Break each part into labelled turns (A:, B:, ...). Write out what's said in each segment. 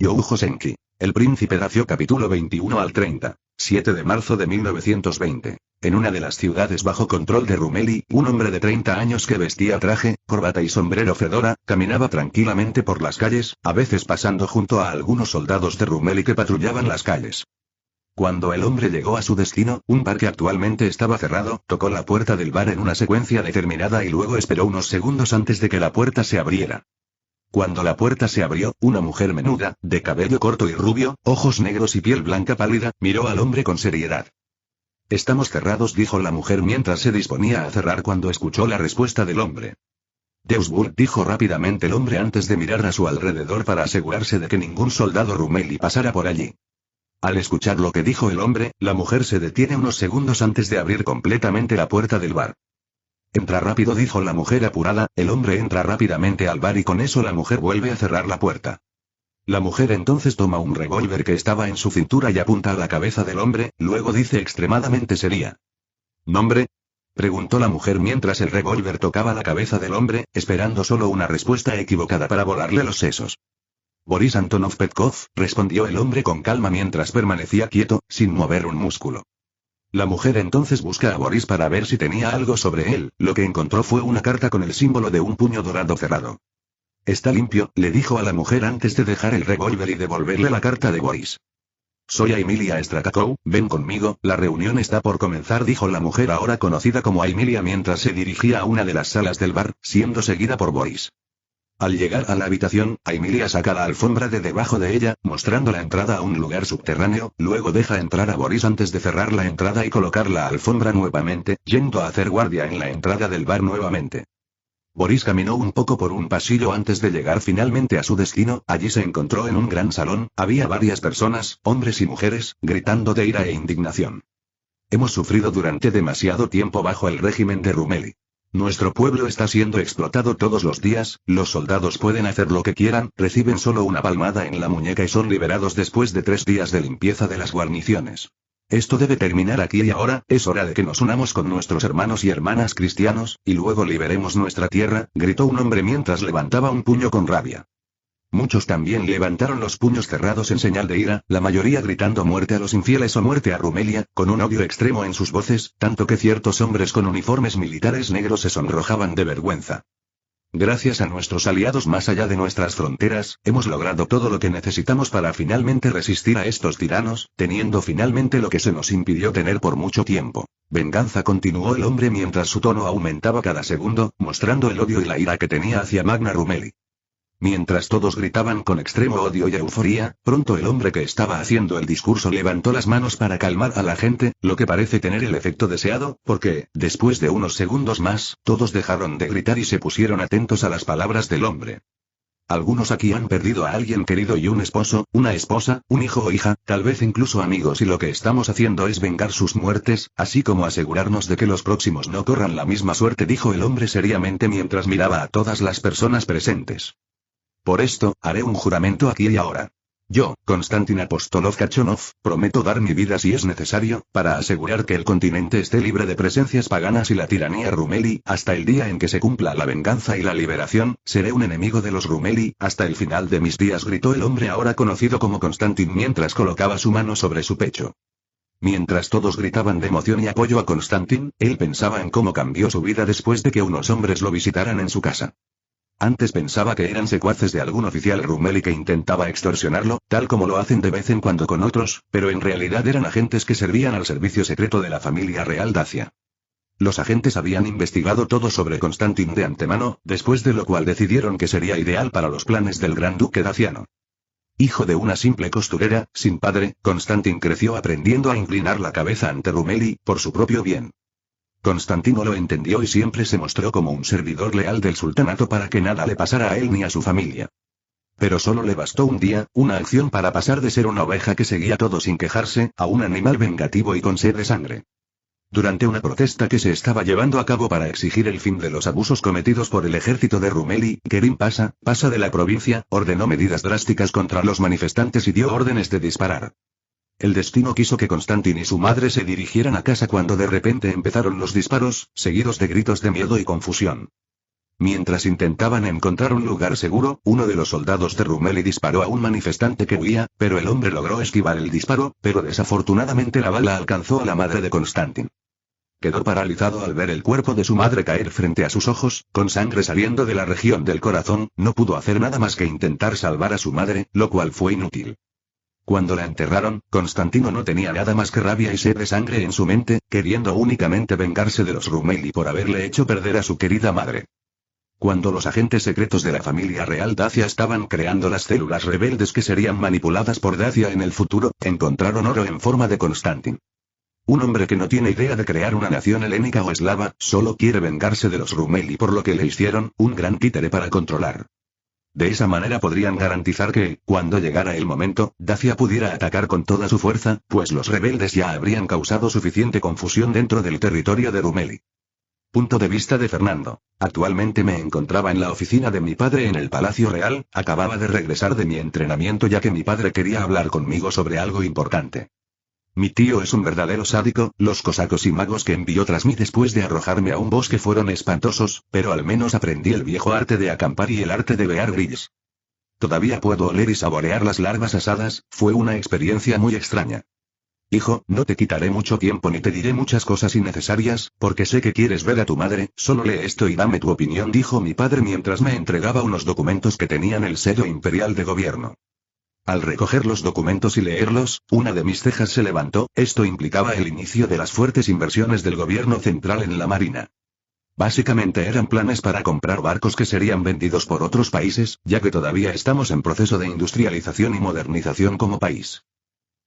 A: Youjosenki. El príncipe Dacio capítulo 21 al 30. 7 de marzo de 1920. En una de las ciudades bajo control de Rumeli, un hombre de 30 años que vestía traje, corbata y sombrero fedora, caminaba tranquilamente por las calles, a veces pasando junto a algunos soldados de Rumeli que patrullaban las calles. Cuando el hombre llegó a su destino, un bar que actualmente estaba cerrado, tocó la puerta del bar en una secuencia determinada y luego esperó unos segundos antes de que la puerta se abriera. Cuando la puerta se abrió, una mujer menuda, de cabello corto y rubio, ojos negros y piel blanca pálida, miró al hombre con seriedad. «Estamos cerrados», dijo la mujer mientras se disponía a cerrar cuando escuchó la respuesta del hombre. «Deusburg», dijo rápidamente el hombre antes de mirar a su alrededor para asegurarse de que ningún soldado Rumeli pasara por allí. Al escuchar lo que dijo el hombre, la mujer se detiene unos segundos antes de abrir completamente la puerta del bar. «Entra rápido», dijo la mujer apurada. El hombre entra rápidamente al bar y con eso la mujer vuelve a cerrar la puerta. La mujer entonces toma un revólver que estaba en su cintura y apunta a la cabeza del hombre, luego dice extremadamente seria. «¿Nombre?», preguntó la mujer mientras el revólver tocaba la cabeza del hombre, esperando solo una respuesta equivocada para volarle los sesos. «Boris Antonov Petkov», respondió el hombre con calma mientras permanecía quieto, sin mover un músculo. La mujer entonces busca a Boris para ver si tenía algo sobre él. Lo que encontró fue una carta con el símbolo de un puño dorado cerrado. «Está limpio», le dijo a la mujer antes de dejar el revólver y devolverle la carta de Boris. «Soy Emilia Strakakov, ven conmigo, la reunión está por comenzar», dijo la mujer ahora conocida como Emilia mientras se dirigía a una de las salas del bar, siendo seguida por Boris. Al llegar a la habitación, Emilia saca la alfombra de debajo de ella, mostrando la entrada a un lugar subterráneo, luego deja entrar a Boris antes de cerrar la entrada y colocar la alfombra nuevamente, yendo a hacer guardia en la entrada del bar nuevamente. Boris caminó un poco por un pasillo antes de llegar finalmente a su destino. Allí se encontró en un gran salón, había varias personas, hombres y mujeres, gritando de ira e indignación. «Hemos sufrido durante demasiado tiempo bajo el régimen de Rumeli. Nuestro pueblo está siendo explotado todos los días, los soldados pueden hacer lo que quieran, reciben solo una palmada en la muñeca y son liberados después de 3 días de limpieza de las guarniciones. Esto debe terminar aquí y ahora, es hora de que nos unamos con nuestros hermanos y hermanas cristianos, y luego liberemos nuestra tierra», gritó un hombre mientras levantaba un puño con rabia. Muchos también levantaron los puños cerrados en señal de ira, la mayoría gritando muerte a los infieles o muerte a Rumelia, con un odio extremo en sus voces, tanto que ciertos hombres con uniformes militares negros se sonrojaban de vergüenza. «Gracias a nuestros aliados más allá de nuestras fronteras, hemos logrado todo lo que necesitamos para finalmente resistir a estos tiranos, teniendo finalmente lo que se nos impidió tener por mucho tiempo. Venganza», continuó el hombre mientras su tono aumentaba cada segundo, mostrando el odio y la ira que tenía hacia Magna Rumeli. Mientras todos gritaban con extremo odio y euforía, pronto el hombre que estaba haciendo el discurso levantó las manos para calmar a la gente, lo que parece tener el efecto deseado, porque, después de unos segundos más, todos dejaron de gritar y se pusieron atentos a las palabras del hombre. «Algunos aquí han perdido a alguien querido y un esposo, una esposa, un hijo o hija, tal vez incluso amigos, y lo que estamos haciendo es vengar sus muertes, así como asegurarnos de que los próximos no corran la misma suerte», dijo el hombre seriamente mientras miraba a todas las personas presentes. «Por esto, haré un juramento aquí y ahora. Yo, Konstantin Apostolov Kachonov, prometo dar mi vida si es necesario, para asegurar que el continente esté libre de presencias paganas y la tiranía Rumeli, hasta el día en que se cumpla la venganza y la liberación, seré un enemigo de los Rumeli, hasta el final de mis días», gritó el hombre ahora conocido como Konstantin mientras colocaba su mano sobre su pecho. Mientras todos gritaban de emoción y apoyo a Konstantin, él pensaba en cómo cambió su vida después de que unos hombres lo visitaran en su casa. Antes pensaba que eran secuaces de algún oficial Rumeli que intentaba extorsionarlo, tal como lo hacen de vez en cuando con otros, pero en realidad eran agentes que servían al servicio secreto de la familia real Dacia. Los agentes habían investigado todo sobre Konstantin de antemano, después de lo cual decidieron que sería ideal para los planes del gran duque daciano. Hijo de una simple costurera, sin padre, Konstantin creció aprendiendo a inclinar la cabeza ante Rumeli, por su propio bien. Constantino lo entendió y siempre se mostró como un servidor leal del sultanato para que nada le pasara a él ni a su familia. Pero solo le bastó un día, una acción para pasar de ser una oveja que seguía todo sin quejarse, a un animal vengativo y con sed de sangre. Durante una protesta que se estaba llevando a cabo para exigir el fin de los abusos cometidos por el ejército de Rumeli, Kerim Pasha de la provincia, ordenó medidas drásticas contra los manifestantes y dio órdenes de disparar. El destino quiso que Konstantin y su madre se dirigieran a casa cuando de repente empezaron los disparos, seguidos de gritos de miedo y confusión. Mientras intentaban encontrar un lugar seguro, uno de los soldados de Rumeli disparó a un manifestante que huía, pero el hombre logró esquivar el disparo, pero desafortunadamente la bala alcanzó a la madre de Constantin. Quedó paralizado al ver el cuerpo de su madre caer frente a sus ojos, con sangre saliendo de la región del corazón, no pudo hacer nada más que intentar salvar a su madre, lo cual fue inútil. Cuando la enterraron, Constantino no tenía nada más que rabia y sed de sangre en su mente, queriendo únicamente vengarse de los Rumeli por haberle hecho perder a su querida madre. Cuando los agentes secretos de la familia real Dacia estaban creando las células rebeldes que serían manipuladas por Dacia en el futuro, encontraron oro en forma de Constantin. Un hombre que no tiene idea de crear una nación helénica o eslava, solo quiere vengarse de los Rumeli por lo que le hicieron, un gran títere para controlar. De esa manera podrían garantizar que, cuando llegara el momento, Dacia pudiera atacar con toda su fuerza, pues los rebeldes ya habrían causado suficiente confusión dentro del territorio de Rumeli. Punto de vista de Fernando. Actualmente me encontraba en la oficina de mi padre en el Palacio Real, acababa de regresar de mi entrenamiento ya que mi padre quería hablar conmigo sobre algo importante. Mi tío es un verdadero sádico, los cosacos y magos que envió tras mí después de arrojarme a un bosque fueron espantosos, pero al menos aprendí el viejo arte de acampar y el arte de Bear Grylls. Todavía puedo oler y saborear las larvas asadas, fue una experiencia muy extraña. Hijo, no te quitaré mucho tiempo ni te diré muchas cosas innecesarias, porque sé que quieres ver a tu madre, solo lee esto y dame tu opinión, dijo mi padre mientras me entregaba unos documentos que tenían el sello imperial de gobierno. Al recoger los documentos y leerlos, una de mis cejas se levantó, esto implicaba el inicio de las fuertes inversiones del gobierno central en la marina. Básicamente eran planes para comprar barcos que serían vendidos por otros países, ya que todavía estamos en proceso de industrialización y modernización como país.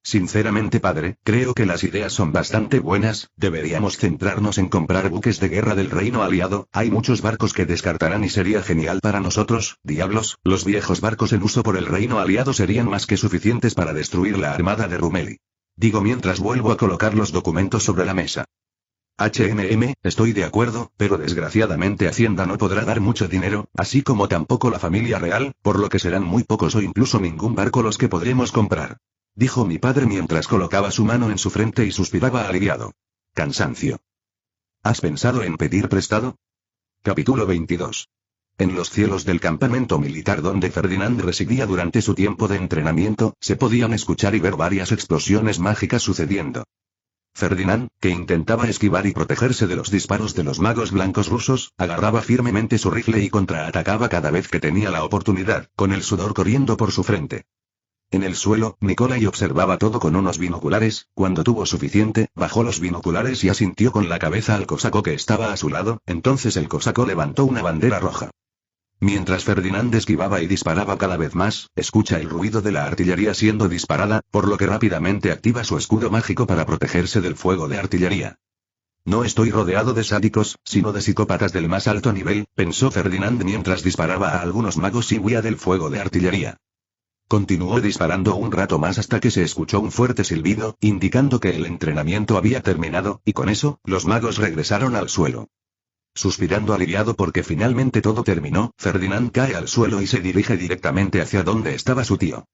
A: Sinceramente padre, creo que las ideas son bastante buenas, deberíamos centrarnos en comprar buques de guerra del reino aliado, hay muchos barcos que descartarán y sería genial para nosotros, diablos, los viejos barcos en uso por el reino aliado serían más que suficientes para destruir la armada de Rumeli. Digo mientras vuelvo a colocar los documentos sobre la mesa. Estoy de acuerdo, pero desgraciadamente Hacienda no podrá dar mucho dinero, así como tampoco la familia real, por lo que serán muy pocos o incluso ningún barco los que podremos comprar. Dijo mi padre mientras colocaba su mano en su frente y suspiraba aliviado. Cansancio. ¿Has pensado en pedir prestado? Capítulo 22. En los cielos del campamento militar donde Ferdinand residía durante su tiempo de entrenamiento, se podían escuchar y ver varias explosiones mágicas sucediendo. Ferdinand, que intentaba esquivar y protegerse de los disparos de los magos blancos rusos, agarraba firmemente su rifle y contraatacaba cada vez que tenía la oportunidad, con el sudor corriendo por su frente. En el suelo, Nikolai observaba todo con unos binoculares, cuando tuvo suficiente, bajó los binoculares y asintió con la cabeza al cosaco que estaba a su lado, entonces el cosaco levantó una bandera roja. Mientras Ferdinand esquivaba y disparaba cada vez más, escucha el ruido de la artillería siendo disparada, por lo que rápidamente activa su escudo mágico para protegerse del fuego de artillería. No estoy rodeado de sádicos, sino de psicópatas del más alto nivel, pensó Ferdinand mientras disparaba a algunos magos y huía del fuego de artillería. Continuó disparando un rato más hasta que se escuchó un fuerte silbido, indicando que el entrenamiento había terminado, y con eso, los magos regresaron al suelo. Suspirando aliviado porque finalmente todo terminó, Ferdinand cae al suelo y se dirige directamente hacia donde estaba su tío.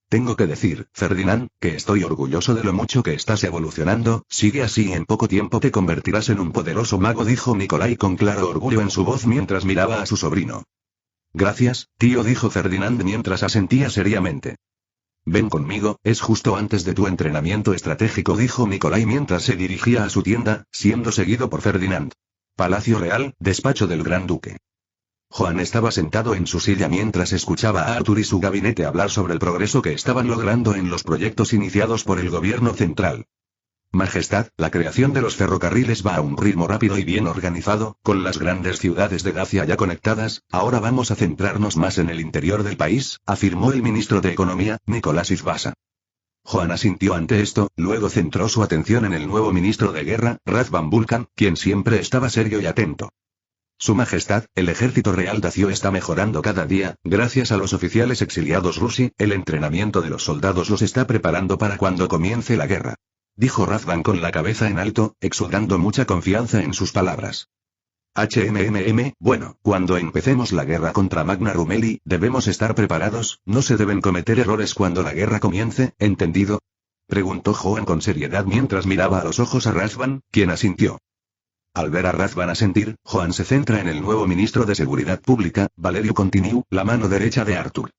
A: Tengo que decir, Ferdinand, que estoy orgulloso de lo mucho que estás evolucionando, sigue así y en poco tiempo te convertirás en un poderoso mago, dijo Nikolai con claro orgullo en su voz mientras miraba a su sobrino. Gracias, tío, dijo Ferdinand mientras asentía seriamente. Ven conmigo, es justo antes de tu entrenamiento estratégico, dijo Nikolai mientras se dirigía a su tienda, siendo seguido por Ferdinand. Palacio Real, despacho del Gran Duque. Juan estaba sentado en su silla mientras escuchaba a Arthur y su gabinete hablar sobre el progreso que estaban logrando en los proyectos iniciados por el gobierno central. Majestad, la creación de los ferrocarriles va a un ritmo rápido y bien organizado, con las grandes ciudades de Dacia ya conectadas, ahora vamos a centrarnos más en el interior del país, afirmó el ministro de Economía, Nicolás Izbasa. Juan asintió ante esto, luego centró su atención en el nuevo ministro de Guerra, Razvan Vulcan, quien siempre estaba serio y atento. Su Majestad, el ejército real dacio está mejorando cada día, gracias a los oficiales exiliados rusi, el entrenamiento de los soldados los está preparando para cuando comience la guerra. Dijo Razvan con la cabeza en alto, exudando mucha confianza en sus palabras. Bueno, cuando empecemos la guerra contra Magna Rumeli, debemos estar preparados, no se deben cometer errores cuando la guerra comience, ¿entendido? Preguntó Juan con seriedad mientras miraba a los ojos a Razvan, quien asintió. Al ver a Razvan asentir, Joan se centra en el nuevo ministro de Seguridad Pública, Valerio Continu, la mano derecha de Arthur.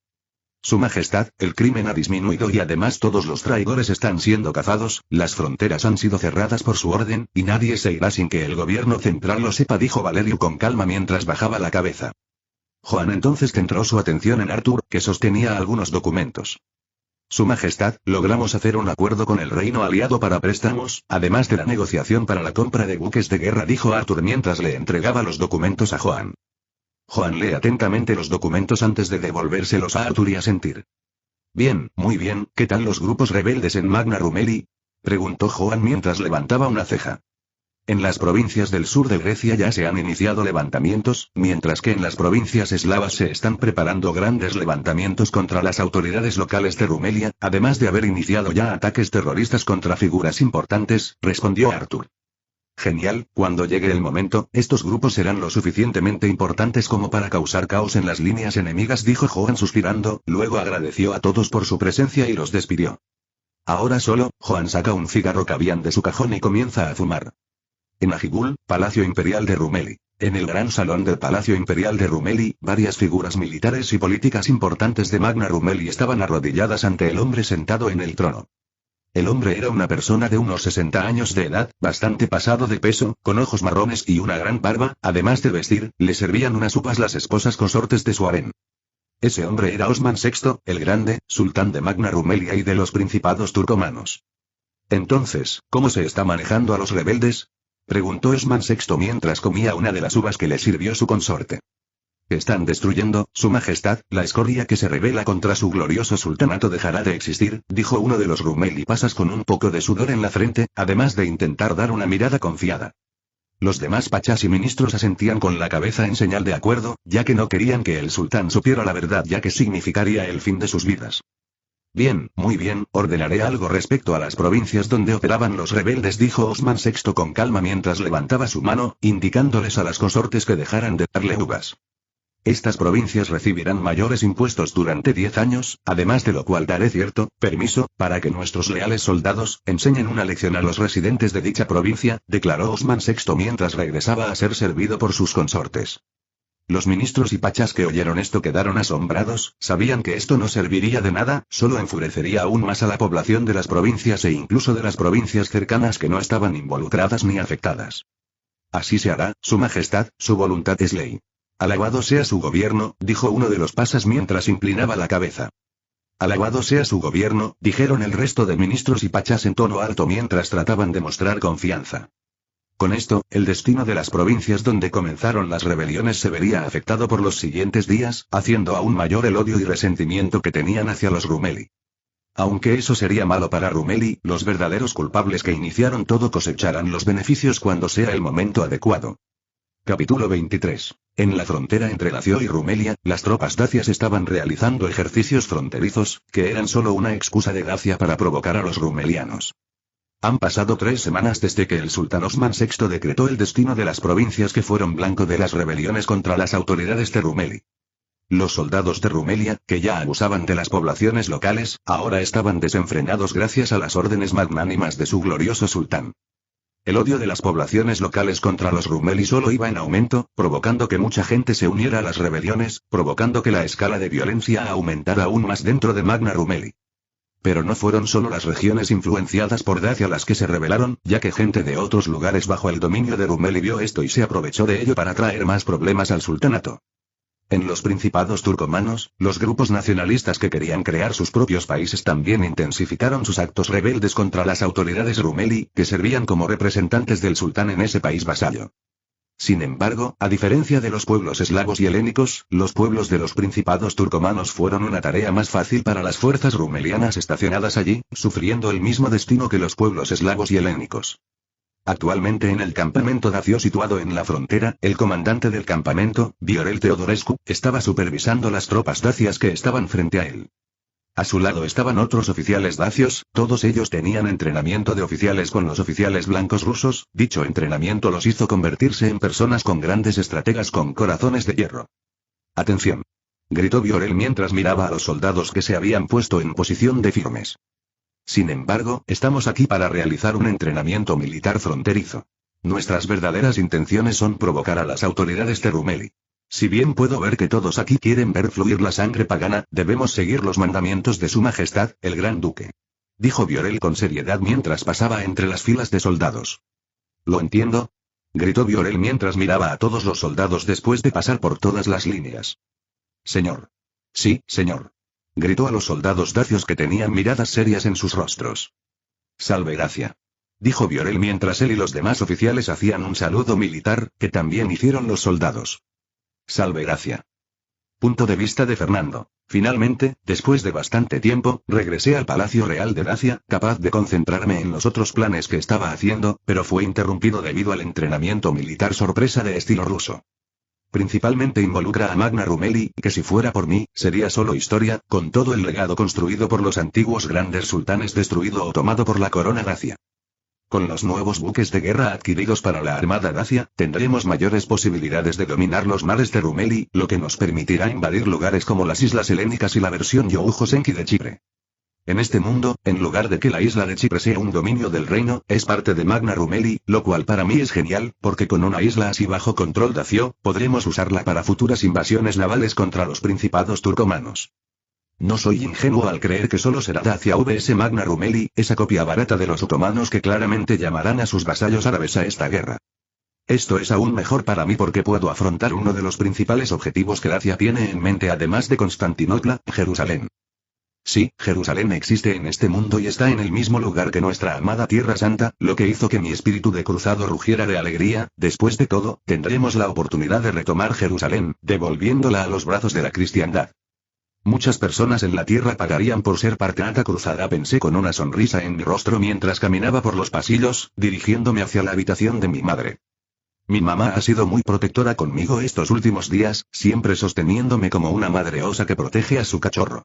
A: Su Majestad, el crimen ha disminuido y además todos los traidores están siendo cazados, las fronteras han sido cerradas por su orden, y nadie se irá sin que el gobierno central lo sepa, dijo Valerio con calma mientras bajaba la cabeza. Joan entonces centró su atención en Arthur, que sostenía algunos documentos. Su Majestad, logramos hacer un acuerdo con el reino aliado para préstamos, además de la negociación para la compra de buques de guerra, dijo Arthur mientras le entregaba los documentos a Joan. Joan lee atentamente los documentos antes de devolvérselos a Arthur y asentir. Bien, muy bien, ¿qué tal los grupos rebeldes en Magna Rumeli? Preguntó Joan mientras levantaba una ceja. En las provincias del sur de Grecia ya se han iniciado levantamientos, mientras que en las provincias eslavas se están preparando grandes levantamientos contra las autoridades locales de Rumelia, además de haber iniciado ya ataques terroristas contra figuras importantes, respondió Arthur. Genial, cuando llegue el momento, estos grupos serán lo suficientemente importantes como para causar caos en las líneas enemigas, dijo Joan suspirando, luego agradeció a todos por su presencia y los despidió. Ahora solo, Joan saca un cigarro que habían de su cajón y comienza a fumar. En Ajigul, Palacio Imperial de Rumeli. En el gran salón del Palacio Imperial de Rumeli, varias figuras militares y políticas importantes de Magna Rumeli estaban arrodilladas ante el hombre sentado en el trono. El hombre era una persona de unos 60 años de edad, bastante pasado de peso, con ojos marrones y una gran barba, además de vestir, le servían unas uvas las esposas consortes de su harén. Ese hombre era Osman VI, el Grande, sultán de Magna Rumelia y de los principados turcomanos. Entonces, ¿cómo se está manejando a los rebeldes?, preguntó Osman VI mientras comía una de las uvas que le sirvió su consorte. Están destruyendo, Su Majestad, la escoria que se rebela contra su glorioso sultanato dejará de existir, dijo uno de los Rumeli pasas con un poco de sudor en la frente, además de intentar dar una mirada confiada. Los demás pachas y ministros asentían con la cabeza en señal de acuerdo, ya que no querían que el sultán supiera la verdad, ya que significaría el fin de sus vidas. Bien, muy bien, ordenaré algo respecto a las provincias donde operaban los rebeldes, dijo Osman VI con calma mientras levantaba su mano, indicándoles a las consortes que dejaran de darle uvas. Estas provincias recibirán mayores impuestos durante 10 años, además de lo cual daré cierto permiso para que nuestros leales soldados enseñen una lección a los residentes de dicha provincia, declaró Osman VI mientras regresaba a ser servido por sus consortes. Los ministros y pachas que oyeron esto quedaron asombrados, sabían que esto no serviría de nada, solo enfurecería aún más a la población de las provincias e incluso de las provincias cercanas que no estaban involucradas ni afectadas. Así se hará, Su Majestad, su voluntad es ley. Alabado sea su gobierno, dijo uno de los pasas mientras inclinaba la cabeza. Alabado sea su gobierno, dijeron el resto de ministros y pachas en tono alto mientras trataban de mostrar confianza. Con esto, el destino de las provincias donde comenzaron las rebeliones se vería afectado por los siguientes días, haciendo aún mayor el odio y resentimiento que tenían hacia los Rumeli. Aunque eso sería malo para Rumeli, los verdaderos culpables que iniciaron todo cosecharán los beneficios cuando sea el momento adecuado. Capítulo 23. En la frontera entre Lacio y Rumelia, las tropas dacias estaban realizando ejercicios fronterizos, que eran solo una excusa de Dacia para provocar a los rumelianos. Han pasado 3 semanas desde que el sultán Osman VI decretó el destino de las provincias que fueron blanco de las rebeliones contra las autoridades de Rumeli. Los soldados de Rumelia, que ya abusaban de las poblaciones locales, ahora estaban desenfrenados gracias a las órdenes magnánimas de su glorioso sultán. El odio de las poblaciones locales contra los Rumeli solo iba en aumento, provocando que mucha gente se uniera a las rebeliones, provocando que la escala de violencia aumentara aún más dentro de Magna Rumeli. Pero no fueron solo las regiones influenciadas por Dacia las que se rebelaron, ya que gente de otros lugares bajo el dominio de Rumeli vio esto y se aprovechó de ello para traer más problemas al sultanato. En los principados turcomanos, los grupos nacionalistas que querían crear sus propios países también intensificaron sus actos rebeldes contra las autoridades Rumeli, que servían como representantes del sultán en ese país vasallo. Sin embargo, a diferencia de los pueblos eslavos y helénicos, los pueblos de los principados turcomanos fueron una tarea más fácil para las fuerzas rumelianas estacionadas allí, sufriendo el mismo destino que los pueblos eslavos y helénicos. Actualmente en el campamento dacio situado en la frontera, el comandante del campamento, Viorel Teodorescu, estaba supervisando las tropas dacias que estaban frente a él. A su lado estaban otros oficiales dacios, todos ellos tenían entrenamiento de oficiales con los oficiales blancos rusos, dicho entrenamiento los hizo convertirse en personas con grandes estrategas con corazones de hierro. ¡Atención!, gritó Viorel mientras miraba a los soldados que se habían puesto en posición de firmes. Sin embargo, estamos aquí para realizar un entrenamiento militar fronterizo. Nuestras verdaderas intenciones son provocar a las autoridades de Rumeli. Si bien puedo ver que todos aquí quieren ver fluir la sangre pagana, debemos seguir los mandamientos de su majestad, el gran duque. Dijo Biorel con seriedad mientras pasaba entre las filas de soldados. ¿Lo entiendo? Gritó Biorel mientras miraba a todos los soldados después de pasar por todas las líneas. Señor. Sí, señor. Gritó a los soldados dacios que tenían miradas serias en sus rostros. Salve Dacia. Dijo Biorel mientras él y los demás oficiales hacían un saludo militar, que también hicieron los soldados. Salve Dacia. Punto de vista de Fernando. Finalmente, después de bastante tiempo, regresé al Palacio Real de Dacia, capaz de concentrarme en los otros planes que estaba haciendo, pero fue interrumpido debido al entrenamiento militar sorpresa de estilo ruso. Principalmente involucra a Magna Rumeli, que si fuera por mí, sería solo historia, con todo el legado construido por los antiguos grandes sultanes destruido o tomado por la corona dacia. Con los nuevos buques de guerra adquiridos para la armada dacia, tendremos mayores posibilidades de dominar los mares de Rumeli, lo que nos permitirá invadir lugares como las islas helénicas y la versión Youjo-Senki de Chipre. En este mundo, en lugar de que la isla de Chipre sea un dominio del reino, es parte de Magna Rumeli, lo cual para mí es genial, porque con una isla así bajo control dacio, podremos usarla para futuras invasiones navales contra los principados turcomanos. No soy ingenuo al creer que solo será Dacia vs Magna Rumeli, esa copia barata de los otomanos que claramente llamarán a sus vasallos árabes a esta guerra. Esto es aún mejor para mí porque puedo afrontar uno de los principales objetivos que Dacia tiene en mente además de Constantinopla, Jerusalén. Sí, Jerusalén existe en este mundo y está en el mismo lugar que nuestra amada Tierra Santa, lo que hizo que mi espíritu de cruzado rugiera de alegría. Después de todo, tendremos la oportunidad de retomar Jerusalén, devolviéndola a los brazos de la cristiandad. Muchas personas en la tierra pagarían por ser parte de esta cruzada, pensé con una sonrisa en mi rostro mientras caminaba por los pasillos, dirigiéndome hacia la habitación de mi madre. Mi mamá ha sido muy protectora conmigo estos últimos días, siempre sosteniéndome como una madre osa que protege a su cachorro.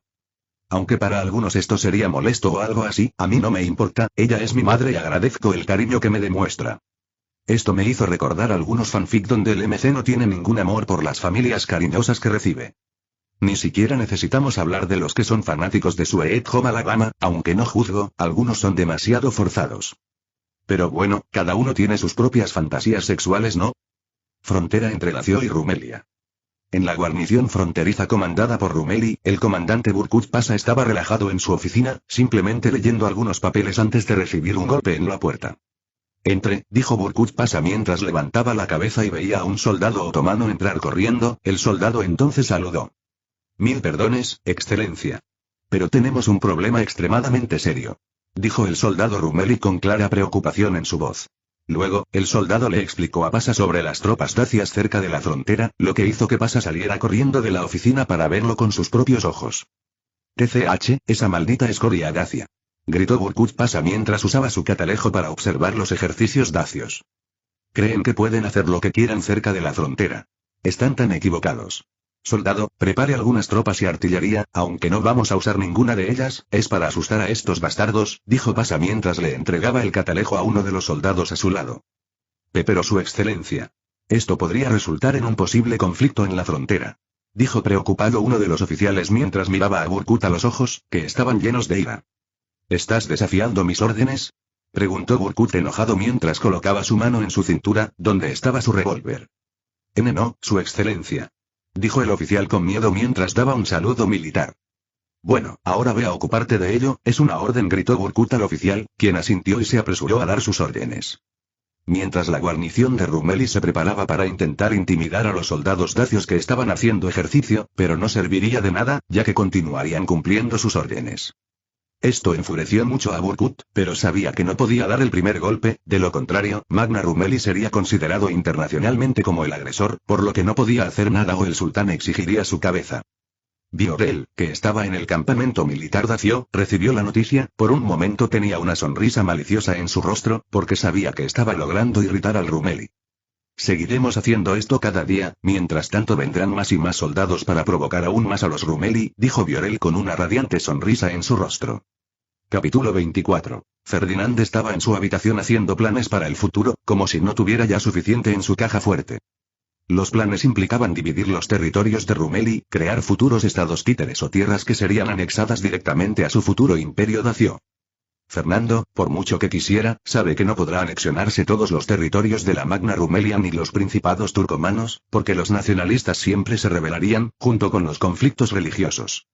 A: Aunque para algunos esto sería molesto o algo así, a mí no me importa, ella es mi madre y agradezco el cariño que me demuestra. Esto me hizo recordar algunos fanfic donde el MC no tiene ningún amor por las familias cariñosas que recibe. Ni siquiera necesitamos hablar de los que son fanáticos de Sweet Home Alabama, aunque no juzgo, algunos son demasiado forzados. Pero bueno, cada uno tiene sus propias fantasías sexuales, ¿no? Frontera entre Dacio y Rumelia. En la guarnición fronteriza comandada por Rumeli, el comandante Burkut Pasa estaba relajado en su oficina, simplemente leyendo algunos papeles antes de recibir un golpe en la puerta. Entre, dijo Burkut Pasa mientras levantaba la cabeza y veía a un soldado otomano entrar corriendo. El soldado entonces saludó. Mil perdones, excelencia. Pero tenemos un problema extremadamente serio. Dijo el soldado Rumeli con clara preocupación en su voz. Luego, el soldado le explicó a Pasa sobre las tropas dacias cerca de la frontera, lo que hizo que Pasa saliera corriendo de la oficina para verlo con sus propios ojos. TCH, esa maldita escoria dacia. Gritó Burkut Pasa mientras usaba su catalejo para observar los ejercicios dacios. Creen que pueden hacer lo que quieran cerca de la frontera. Están tan equivocados. Soldado, prepare algunas tropas y artillería, aunque no vamos a usar ninguna de ellas, es para asustar a estos bastardos, dijo Pasa mientras le entregaba el catalejo a uno de los soldados a su lado. Pero su excelencia. Esto podría resultar en un posible conflicto en la frontera. Dijo preocupado uno de los oficiales mientras miraba a Burkut a los ojos, que estaban llenos de ira. ¿Estás desafiando mis órdenes? Preguntó Burkut enojado mientras colocaba su mano en su cintura, donde estaba su revólver. No, su excelencia. Dijo el oficial con miedo mientras daba un saludo militar. Bueno, ahora ve a ocuparte de ello, es una orden, gritó Burkut al oficial, quien asintió y se apresuró a dar sus órdenes. Mientras la guarnición de Rumeli se preparaba para intentar intimidar a los soldados dacios que estaban haciendo ejercicio, pero no serviría de nada, ya que continuarían cumpliendo sus órdenes. Esto enfureció mucho a Burkut, pero sabía que no podía dar el primer golpe, de lo contrario, Magna Rumeli sería considerado internacionalmente como el agresor, por lo que no podía hacer nada o el sultán exigiría su cabeza. Biorel, que estaba en el campamento militar dacio, recibió la noticia. Por un momento tenía una sonrisa maliciosa en su rostro, porque sabía que estaba logrando irritar al Rumeli. Seguiremos haciendo esto cada día, mientras tanto vendrán más y más soldados para provocar aún más a los Rumeli, dijo Biorel con una radiante sonrisa en su rostro. Capítulo 24. Ferdinand estaba en su habitación haciendo planes para el futuro, como si no tuviera ya suficiente en su caja fuerte. Los planes implicaban dividir los territorios de Rumeli, crear futuros estados títeres o tierras que serían anexadas directamente a su futuro imperio dacio. Fernando, por mucho que quisiera, sabe que no podrá anexionarse todos los territorios de la Magna Rumelia ni los principados turcomanos, porque los nacionalistas siempre se rebelarían, junto con los conflictos religiosos.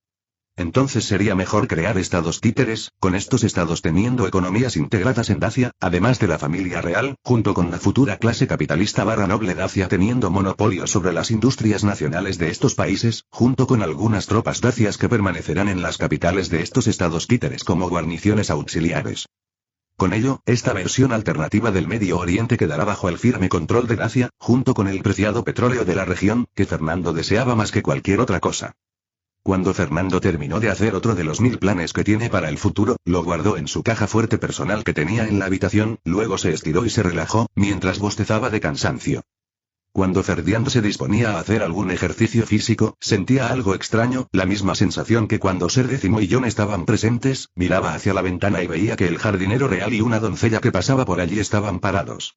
A: Entonces sería mejor crear estados títeres, con estos estados teniendo economías integradas en Dacia, además de la familia real, junto con la futura clase capitalista barra noble Dacia teniendo monopolio sobre las industrias nacionales de estos países, junto con algunas tropas dacias que permanecerán en las capitales de estos estados títeres como guarniciones auxiliares. Con ello, esta versión alternativa del Medio Oriente quedará bajo el firme control de Dacia, junto con el preciado petróleo de la región, que Fernando deseaba más que cualquier otra cosa. Cuando Fernando terminó de hacer otro de los 1000 planes que tiene para el futuro, lo guardó en su caja fuerte personal que tenía en la habitación, luego se estiró y se relajó, mientras bostezaba de cansancio. Cuando Ferdinand se disponía a hacer algún ejercicio físico, sentía algo extraño, la misma sensación que cuando Ser Décimo y John estaban presentes, miraba hacia la ventana y veía que el jardinero real y una doncella que pasaba por allí estaban parados.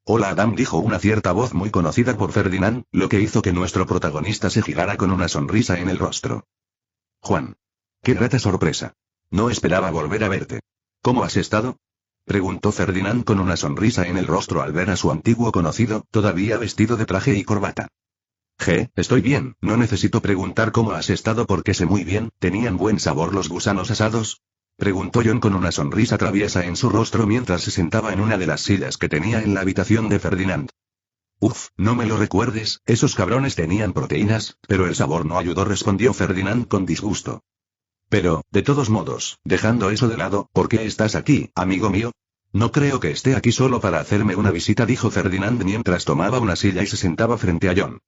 A: Hola Adam, dijo una cierta voz muy conocida por Ferdinand, lo que hizo que nuestro protagonista se girara con una sonrisa en el rostro. Juan. Qué grata sorpresa. No esperaba volver a verte. ¿Cómo has estado? Preguntó Ferdinand con una sonrisa en el rostro al ver a su antiguo conocido, todavía vestido de traje y corbata. Estoy bien, no necesito preguntar cómo has estado porque sé muy bien, ¿tenían buen sabor los gusanos asados? Preguntó John con una sonrisa traviesa en su rostro mientras se sentaba en una de las sillas que tenía en la habitación de Ferdinand. Uf, no me lo recuerdes, esos cabrones tenían proteínas, pero el sabor no ayudó, respondió Ferdinand con disgusto. Pero, de todos modos, dejando eso de lado, ¿por qué estás aquí, amigo mío? No creo que esté aquí solo para hacerme una visita, dijo Ferdinand mientras tomaba una silla y se sentaba frente a John.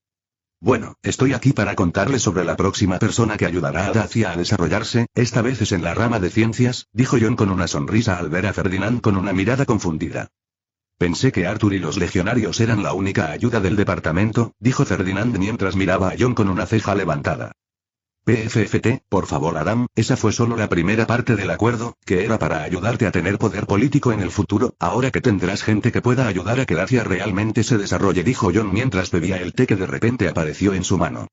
A: Bueno, estoy aquí para contarle sobre la próxima persona que ayudará a Dacia a desarrollarse, esta vez es en la rama de ciencias, dijo John con una sonrisa al ver a Ferdinand con una mirada confundida. Pensé que Arthur y los legionarios eran la única ayuda del departamento, dijo Ferdinand mientras miraba a John con una ceja levantada. PFFT, por favor Adam, esa fue solo la primera parte del acuerdo, que era para ayudarte a tener poder político en el futuro, ahora que tendrás gente que pueda ayudar a que Dacia realmente se desarrolle, dijo John mientras bebía el té que de repente apareció en su mano.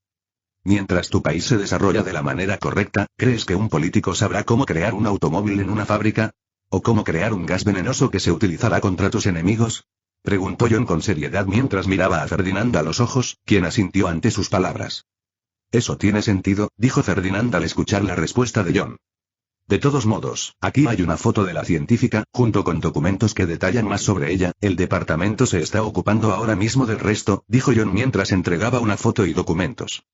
A: Mientras tu país se desarrolla de la manera correcta, ¿crees que un político sabrá cómo crear un automóvil en una fábrica? ¿O cómo crear un gas venenoso que se utilizará contra tus enemigos? Preguntó John con seriedad mientras miraba a Ferdinand a los ojos, quien asintió ante sus palabras. Eso tiene sentido, dijo Ferdinand al escuchar la respuesta de John. De todos modos, aquí hay una foto de la científica, junto con documentos que detallan más sobre ella, el departamento se está ocupando ahora mismo del resto, dijo John mientras entregaba una foto y documentos.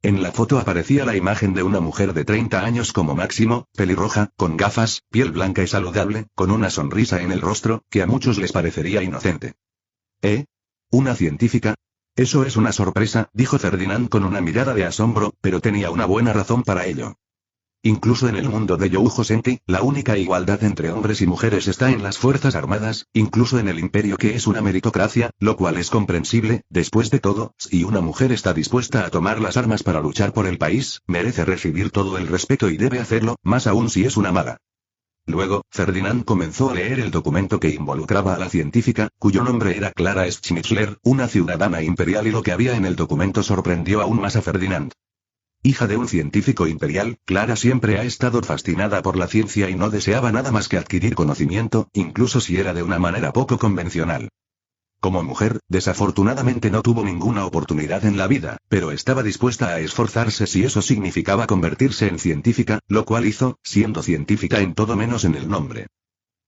A: En la foto aparecía la imagen de una mujer de 30 años como máximo, pelirroja, con gafas, piel blanca y saludable, con una sonrisa en el rostro, que a muchos les parecería inocente. ¿Una científica? Eso es una sorpresa, dijo Ferdinand con una mirada de asombro, pero tenía una buena razón para ello. Incluso en el mundo de Youjo Senki, la única igualdad entre hombres y mujeres está en las Fuerzas Armadas, incluso en el Imperio que es una meritocracia, lo cual es comprensible, después de todo, si una mujer está dispuesta a tomar las armas para luchar por el país, merece recibir todo el respeto y debe hacerlo, más aún si es una maga. Luego, Ferdinand comenzó a leer el documento que involucraba a la científica, cuyo nombre era Clara Schnitzler, una ciudadana imperial, y lo que había en el documento sorprendió aún más a Ferdinand. Hija de un científico imperial, Clara siempre ha estado fascinada por la ciencia y no deseaba nada más que adquirir conocimiento, incluso si era de una manera poco convencional. Como mujer, desafortunadamente no tuvo ninguna oportunidad en la vida, pero estaba dispuesta a esforzarse si eso significaba convertirse en científica, lo cual hizo, siendo científica en todo menos en el nombre.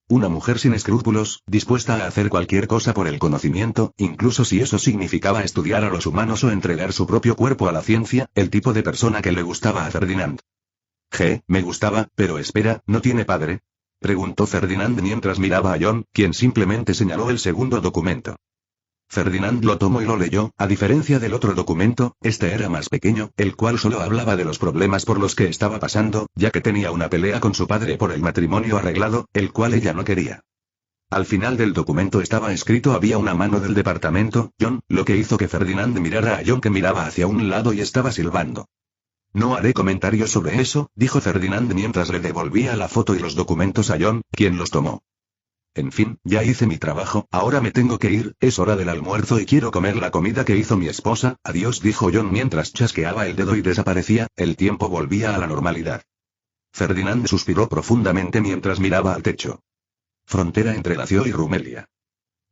A: Una mujer sin escrúpulos, dispuesta a hacer cualquier cosa por el conocimiento, incluso si eso significaba estudiar a los humanos o entregar su propio cuerpo a la ciencia, el tipo de persona que le gustaba a Ferdinand. Me gustaba, pero espera, ¿no tiene padre? Preguntó Ferdinand mientras miraba a John, quien simplemente señaló el segundo documento. Ferdinand lo tomó y lo leyó, a diferencia del otro documento, este era más pequeño, el cual solo hablaba de los problemas por los que estaba pasando, ya que tenía una pelea con su padre por el matrimonio arreglado, el cual ella no quería. Al final del documento estaba escrito había una mano del departamento, John, lo que hizo que Ferdinand mirara a John que miraba hacia un lado y estaba silbando. No haré comentarios sobre eso, dijo Ferdinand mientras le devolvía la foto y los documentos a John, quien los tomó. En fin, ya hice mi trabajo, ahora me tengo que ir, es hora del almuerzo y quiero comer la comida que hizo mi esposa, adiós, dijo John mientras chasqueaba el dedo y desaparecía, el tiempo volvía a la normalidad. Ferdinand suspiró profundamente mientras miraba al techo. Frontera entre Dacio y Rumelia.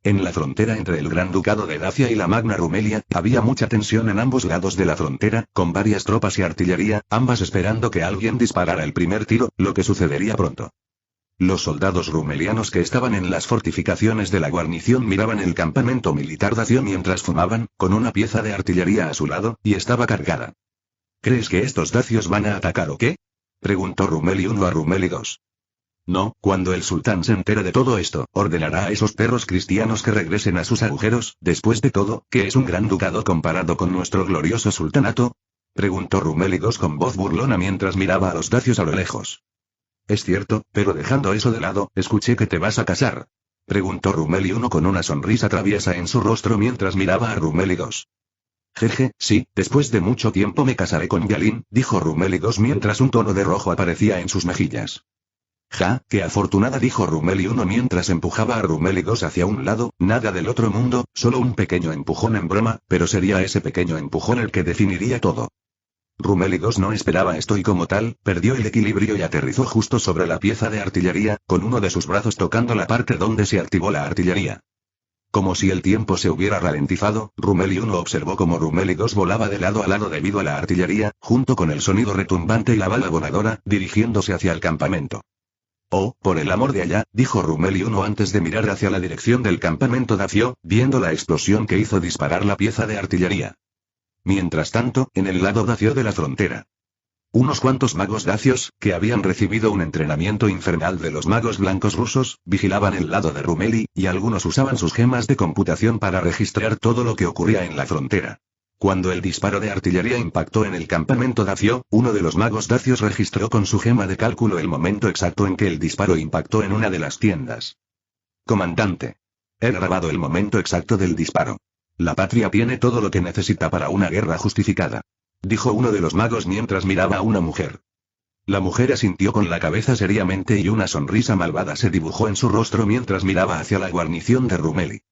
A: En la frontera entre el Gran Ducado de Dacia y la Magna Rumelia, había mucha tensión en ambos lados de la frontera, con varias tropas y artillería, ambas esperando que alguien disparara el primer tiro, lo que sucedería pronto. Los soldados rumelianos que estaban en las fortificaciones de la guarnición miraban el campamento militar dacio mientras fumaban, con una pieza de artillería a su lado, y estaba cargada. ¿Crees que estos dacios van a atacar o qué?, preguntó Rumeli I a Rumeli II. No, cuando el sultán se entere de todo esto, ordenará a esos perros cristianos que regresen a sus agujeros. Después de todo, ¿qué es un gran ducado comparado con nuestro glorioso sultanato?, preguntó Rumeli II con voz burlona mientras miraba a los dacios a lo lejos. Es cierto, pero dejando eso de lado, escuché que te vas a casar, preguntó Rumeli I con una sonrisa traviesa en su rostro mientras miraba a Rumeli II. Jeje, sí, después de mucho tiempo me casaré con Yalin, dijo Rumeli II mientras un tono de rojo aparecía en sus mejillas. Ja, qué afortunada, dijo Rumeli I mientras empujaba a Rumeli II hacia un lado. Nada del otro mundo, solo un pequeño empujón en broma, pero sería ese pequeño empujón el que definiría todo. Rumeli II no esperaba esto y como tal, perdió el equilibrio y aterrizó justo sobre la pieza de artillería, con uno de sus brazos tocando la parte donde se activó la artillería. Como si el tiempo se hubiera ralentizado, Rumeli I observó cómo Rumeli II volaba de lado a lado debido a la artillería, junto con el sonido retumbante y la bala voladora, dirigiéndose hacia el campamento. Oh, por el amor de Allá, dijo Rumeli I antes de mirar hacia la dirección del campamento dacio, viendo la explosión que hizo disparar la pieza de artillería. Mientras tanto, en el lado dacio de la frontera, unos cuantos magos dacios, que habían recibido un entrenamiento infernal de los magos blancos rusos, vigilaban el lado de Rumeli, y algunos usaban sus gemas de computación para registrar todo lo que ocurría en la frontera. Cuando el disparo de artillería impactó en el campamento dacio, uno de los magos dacios registró con su gema de cálculo el momento exacto en que el disparo impactó en una de las tiendas. Comandante. He grabado el momento exacto del disparo. La patria tiene todo lo que necesita para una guerra justificada, dijo uno de los magos mientras miraba a una mujer. La mujer asintió con la cabeza seriamente y una sonrisa malvada se dibujó en su rostro mientras miraba hacia la guarnición de Rumeli.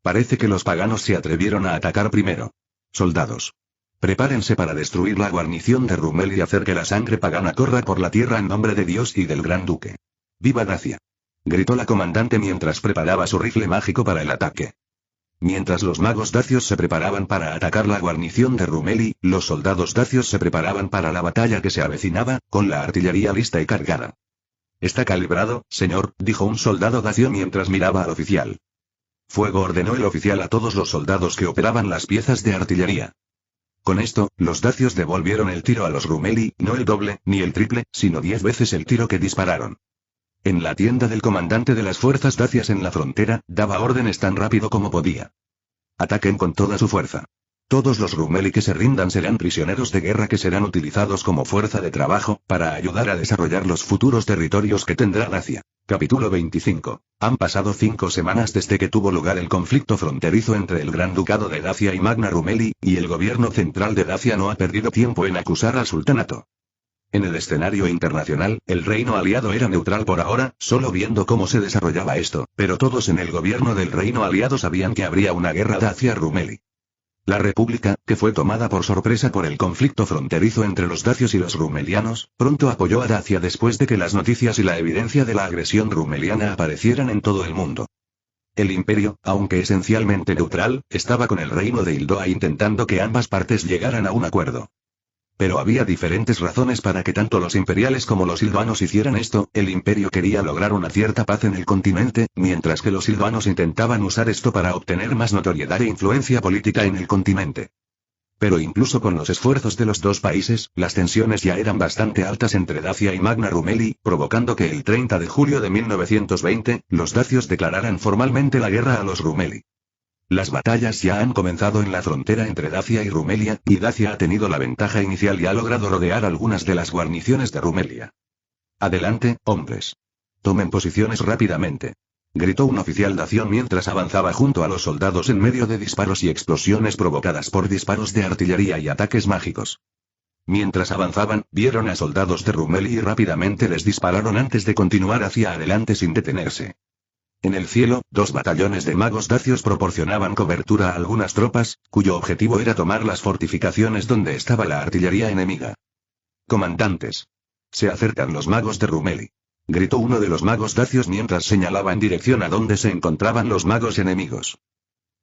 A: Parece que los paganos se atrevieron a atacar primero. Soldados. Prepárense para destruir la guarnición de Rumeli y hacer que la sangre pagana corra por la tierra en nombre de Dios y del Gran Duque. ¡Viva Dacia!, gritó la comandante mientras preparaba su rifle mágico para el ataque. Mientras los magos dacios se preparaban para atacar la guarnición de Rumeli, los soldados dacios se preparaban para la batalla que se avecinaba, con la artillería lista y cargada. Está calibrado, señor, dijo un soldado dacio mientras miraba al oficial. Fuego, ordenó el oficial a todos los soldados que operaban las piezas de artillería. Con esto, los dacios devolvieron el tiro a los Rumeli, no el doble, ni el triple, sino 10 veces el tiro que dispararon. En la tienda del comandante de las fuerzas dacias en la frontera, daba órdenes tan rápido como podía. Ataquen con toda su fuerza. Todos los Rumeli que se rindan serán prisioneros de guerra que serán utilizados como fuerza de trabajo, para ayudar a desarrollar los futuros territorios que tendrá Dacia. Capítulo 25. Han pasado 5 semanas desde que tuvo lugar el conflicto fronterizo entre el Gran Ducado de Dacia y Magna Rumeli, y el gobierno central de Dacia no ha perdido tiempo en acusar al sultanato. En el escenario internacional, el reino aliado era neutral por ahora, solo viendo cómo se desarrollaba esto, pero todos en el gobierno del reino aliado sabían que habría una guerra Dacia-Rumeli. La república, que fue tomada por sorpresa por el conflicto fronterizo entre los dacios y los rumelianos, pronto apoyó a Dacia después de que las noticias y la evidencia de la agresión rumeliana aparecieran en todo el mundo. El imperio, aunque esencialmente neutral, estaba con el reino de Hildoa intentando que ambas partes llegaran a un acuerdo. Pero había diferentes razones para que tanto los imperiales como los hildoanos hicieran esto. El imperio quería lograr una cierta paz en el continente, mientras que los hildoanos intentaban usar esto para obtener más notoriedad e influencia política en el continente. Pero incluso con los esfuerzos de los dos países, las tensiones ya eran bastante altas entre Dacia y Magna Rumeli, provocando que el 30 de julio de 1920, los dacios declararan formalmente la guerra a los Rumeli. Las batallas ya han comenzado en la frontera entre Dacia y Rumelia, y Dacia ha tenido la ventaja inicial y ha logrado rodear algunas de las guarniciones de Rumelia. Adelante, hombres. Tomen posiciones rápidamente, gritó un oficial dacio mientras avanzaba junto a los soldados en medio de disparos y explosiones provocadas por disparos de artillería y ataques mágicos. Mientras avanzaban, vieron a soldados de Rumeli y rápidamente les dispararon antes de continuar hacia adelante sin detenerse. En el cielo, 2 batallones de magos dacios proporcionaban cobertura a algunas tropas, cuyo objetivo era tomar las fortificaciones donde estaba la artillería enemiga. Comandantes. Se acercan los magos de Rumeli. Gritó uno de los magos dacios mientras señalaba en dirección a donde se encontraban los magos enemigos.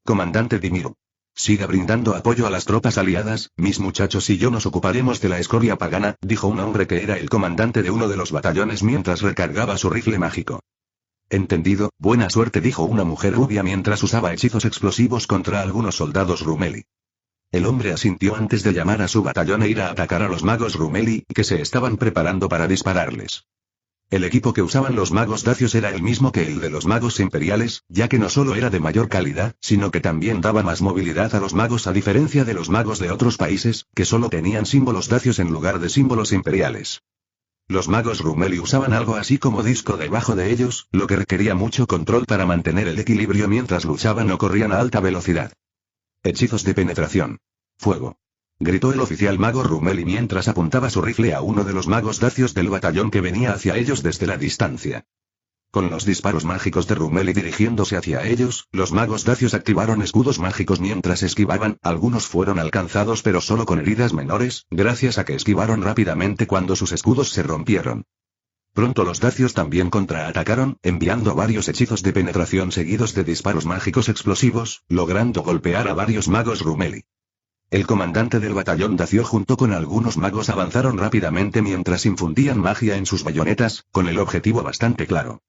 A: Comandante Dimiru. Siga brindando apoyo a las tropas aliadas, mis muchachos y yo nos ocuparemos de la escoria pagana, dijo un hombre que era el comandante de uno de los batallones mientras recargaba su rifle mágico. Entendido, buena suerte, dijo una mujer rubia mientras usaba hechizos explosivos contra algunos soldados Rumeli. El hombre asintió antes de llamar a su batallón e ir a atacar a los magos Rumeli, que se estaban preparando para dispararles. El equipo que usaban los magos dacios era el mismo que el de los magos imperiales, ya que no solo era de mayor calidad, sino que también daba más movilidad a los magos a diferencia de los magos de otros países, que solo tenían símbolos dacios en lugar de símbolos imperiales. Los magos Rumeli usaban algo así como disco debajo de ellos, lo que requería mucho control para mantener el equilibrio mientras luchaban o corrían a alta velocidad. Hechizos de penetración. Fuego. Gritó el oficial mago Rumeli mientras apuntaba su rifle a uno de los magos dacios del batallón que venía hacia ellos desde la distancia. Con los disparos mágicos de Rumeli dirigiéndose hacia ellos, los magos dacios activaron escudos mágicos mientras esquivaban, algunos fueron alcanzados pero solo con heridas menores, gracias a que esquivaron rápidamente cuando sus escudos se rompieron. Pronto los dacios también contraatacaron, enviando varios hechizos de penetración seguidos de disparos mágicos explosivos, logrando golpear a varios magos Rumeli. El comandante del batallón dacio junto con algunos magos avanzaron rápidamente mientras infundían magia en sus bayonetas, con el objetivo bastante claro.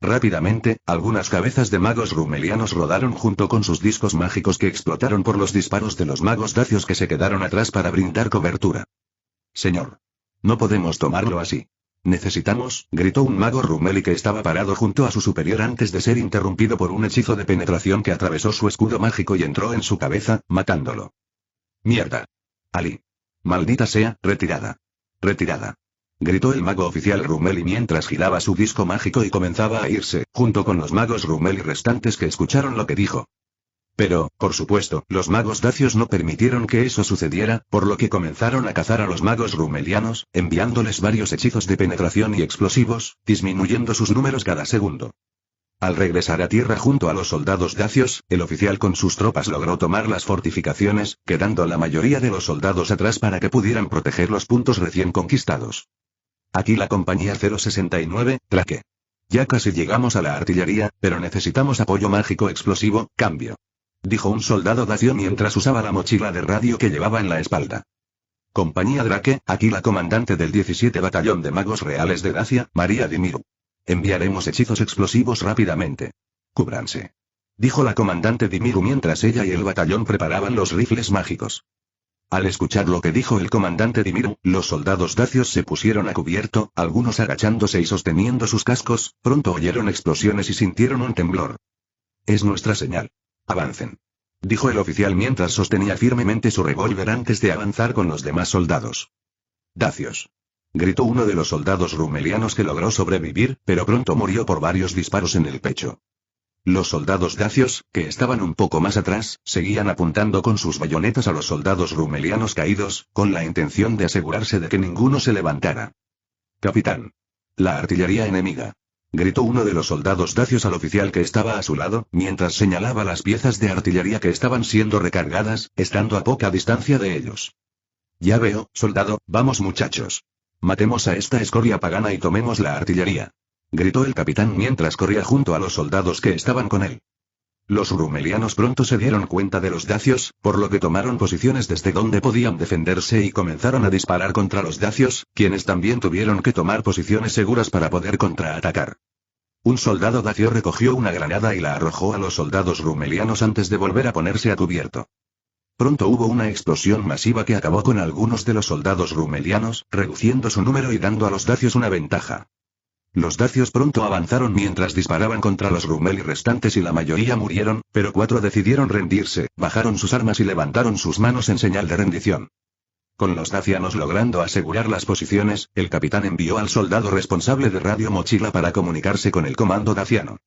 A: Rápidamente, algunas cabezas de magos rumelianos rodaron junto con sus discos mágicos que explotaron por los disparos de los magos dacios que se quedaron atrás para brindar cobertura. Señor. No podemos tomarlo así. Necesitamos, gritó un mago Rumeli que estaba parado junto a su superior antes de ser interrumpido por un hechizo de penetración que atravesó su escudo mágico y entró en su cabeza, matándolo. Mierda. Ali. Maldita sea, retirada. Retirada. Gritó el mago oficial Rumeli mientras giraba su disco mágico y comenzaba a irse, junto con los magos Rumeli restantes que escucharon lo que dijo. Pero, por supuesto, los magos dacios no permitieron que eso sucediera, por lo que comenzaron a cazar a los magos rumelianos, enviándoles varios hechizos de penetración y explosivos, disminuyendo sus números cada segundo. Al regresar a tierra junto a los soldados dacios, el oficial con sus tropas logró tomar las fortificaciones, quedando la mayoría de los soldados atrás para que pudieran proteger los puntos recién conquistados. Aquí la compañía 069, Traque. Ya casi llegamos a la artillería, pero necesitamos apoyo mágico explosivo, cambio. Dijo un soldado dacio mientras usaba la mochila de radio que llevaba en la espalda. Compañía Drake, aquí la comandante del 17 Batallón de Magos Reales de Dacia, María Dimiru. Enviaremos hechizos explosivos rápidamente. Cúbranse. Dijo la comandante Dimiru mientras ella y el batallón preparaban los rifles mágicos. Al escuchar lo que dijo el comandante Dimiru, los soldados dacios se pusieron a cubierto, algunos agachándose y sosteniendo sus cascos, pronto oyeron explosiones y sintieron un temblor. Es nuestra señal. Avancen. Dijo el oficial mientras sostenía firmemente su revólver antes de avanzar con los demás soldados. Dacios. Gritó uno de los soldados rumelianos que logró sobrevivir, pero pronto murió por varios disparos en el pecho. Los soldados dacios, que estaban un poco más atrás, seguían apuntando con sus bayonetas a los soldados rumelianos caídos, con la intención de asegurarse de que ninguno se levantara. Capitán. La artillería enemiga. Gritó uno de los soldados dacios al oficial que estaba a su lado, mientras señalaba las piezas de artillería que estaban siendo recargadas, estando a poca distancia de ellos. Ya veo, soldado, vamos muchachos. Matemos a esta escoria pagana y tomemos la artillería. Gritó el capitán mientras corría junto a los soldados que estaban con él. Los rumelianos pronto se dieron cuenta de los dacios, por lo que tomaron posiciones desde donde podían defenderse y comenzaron a disparar contra los dacios, quienes también tuvieron que tomar posiciones seguras para poder contraatacar. Un soldado dacio recogió una granada y la arrojó a los soldados rumelianos antes de volver a ponerse a cubierto. Pronto hubo una explosión masiva que acabó con algunos de los soldados rumelianos, reduciendo su número y dando a los dacios una ventaja. Los dacios pronto avanzaron mientras disparaban contra los rumeli restantes y la mayoría murieron, pero 4 decidieron rendirse, bajaron sus armas y levantaron sus manos en señal de rendición. Con los dacianos logrando asegurar las posiciones, el capitán envió al soldado responsable de radio mochila para comunicarse con el comando daciano.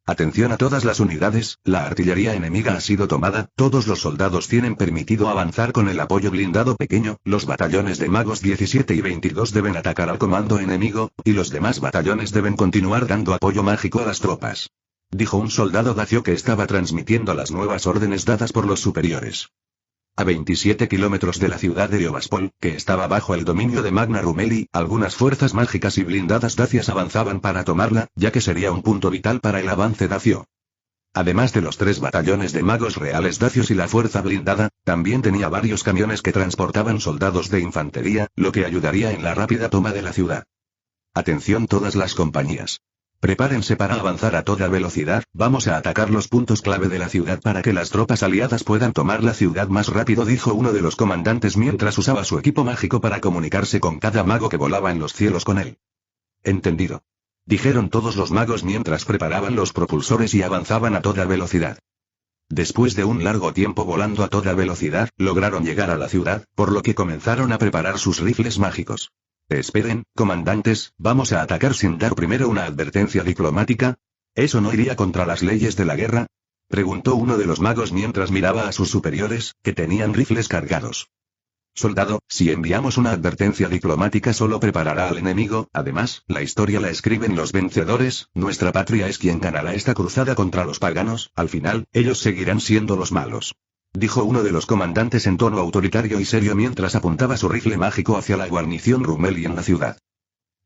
A: Atención a todas las unidades, la artillería enemiga ha sido tomada, todos los soldados tienen permitido avanzar con el apoyo blindado pequeño, los batallones de magos 17 y 22 deben atacar al comando enemigo, y los demás batallones deben continuar dando apoyo mágico a las tropas. Dijo un soldado dacio que estaba transmitiendo las nuevas órdenes dadas por los superiores. A 27 kilómetros de la ciudad de Eobaspol, que estaba bajo el dominio de Magna Rumeli, algunas fuerzas mágicas y blindadas dacias avanzaban para tomarla, ya que sería un punto vital para el avance dacio. Además de los 3 batallones de magos reales dacios y la fuerza blindada, también tenía varios camiones que transportaban soldados de infantería, lo que ayudaría en la rápida toma de la ciudad. Atención todas las compañías. Prepárense para avanzar a toda velocidad, vamos a atacar los puntos clave de la ciudad para que las tropas aliadas puedan tomar la ciudad más rápido, dijo uno de los comandantes mientras usaba su equipo mágico para comunicarse con cada mago que volaba en los cielos con él. Entendido. Dijeron todos los magos mientras preparaban los propulsores y avanzaban a toda velocidad. Después de un largo tiempo volando a toda velocidad, lograron llegar a la ciudad, por lo que comenzaron a preparar sus rifles mágicos. Esperen, comandantes, ¿vamos a atacar sin dar primero una advertencia diplomática? ¿Eso no iría contra las leyes de la guerra?, preguntó uno de los magos mientras miraba a sus superiores, que tenían rifles cargados. Soldado, si enviamos una advertencia diplomática solo preparará al enemigo, además, la historia la escriben los vencedores, nuestra patria es quien ganará esta cruzada contra los paganos, al final, ellos seguirán siendo los malos. Dijo uno de los comandantes en tono autoritario y serio mientras apuntaba su rifle mágico hacia la guarnición Rumeli en la ciudad.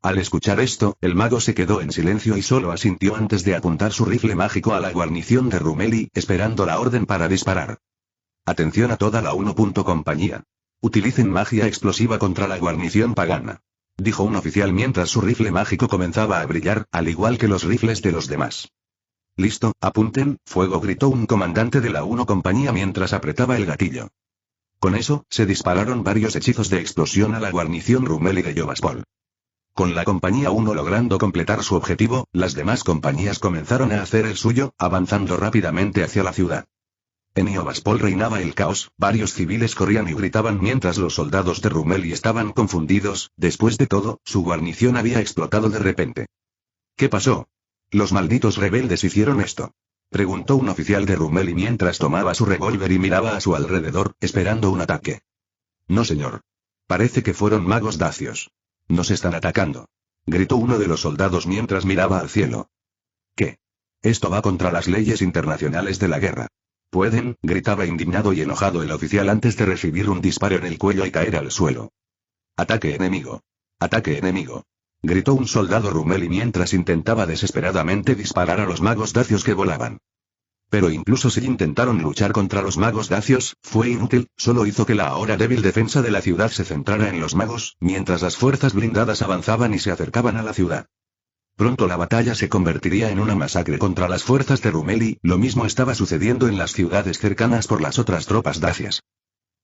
A: Al escuchar esto, el mago se quedó en silencio y solo asintió antes de apuntar su rifle mágico a la guarnición de Rumeli, esperando la orden para disparar. Atención a toda la 1. Compañía. Utilicen magia explosiva contra la guarnición pagana. Dijo un oficial mientras su rifle mágico comenzaba a brillar, al igual que los rifles de los demás. Listo, apunten, fuego, gritó un comandante de la 1 compañía mientras apretaba el gatillo. Con eso, se dispararon varios hechizos de explosión a la guarnición Rumeli de Eobaspol. Con la compañía 1 logrando completar su objetivo, las demás compañías comenzaron a hacer el suyo, avanzando rápidamente hacia la ciudad. En Eobaspol reinaba el caos, varios civiles corrían y gritaban mientras los soldados de Rumeli estaban confundidos, después de todo, su guarnición había explotado de repente. ¿Qué pasó? ¿Los malditos rebeldes hicieron esto?, preguntó un oficial de Rumeli mientras tomaba su revólver y miraba a su alrededor, esperando un ataque. No señor. Parece que fueron magos dacios. Nos están atacando, gritó uno de los soldados mientras miraba al cielo. ¿Qué? Esto va contra las leyes internacionales de la guerra. Pueden, gritaba indignado y enojado el oficial antes de recibir un disparo en el cuello y caer al suelo. Ataque enemigo. Ataque enemigo. Gritó un soldado Rumeli mientras intentaba desesperadamente disparar a los magos dacios que volaban. Pero incluso si intentaron luchar contra los magos dacios, fue inútil, solo hizo que la ahora débil defensa de la ciudad se centrara en los magos, mientras las fuerzas blindadas avanzaban y se acercaban a la ciudad. Pronto la batalla se convertiría en una masacre contra las fuerzas de Rumeli, lo mismo estaba sucediendo en las ciudades cercanas por las otras tropas dacias.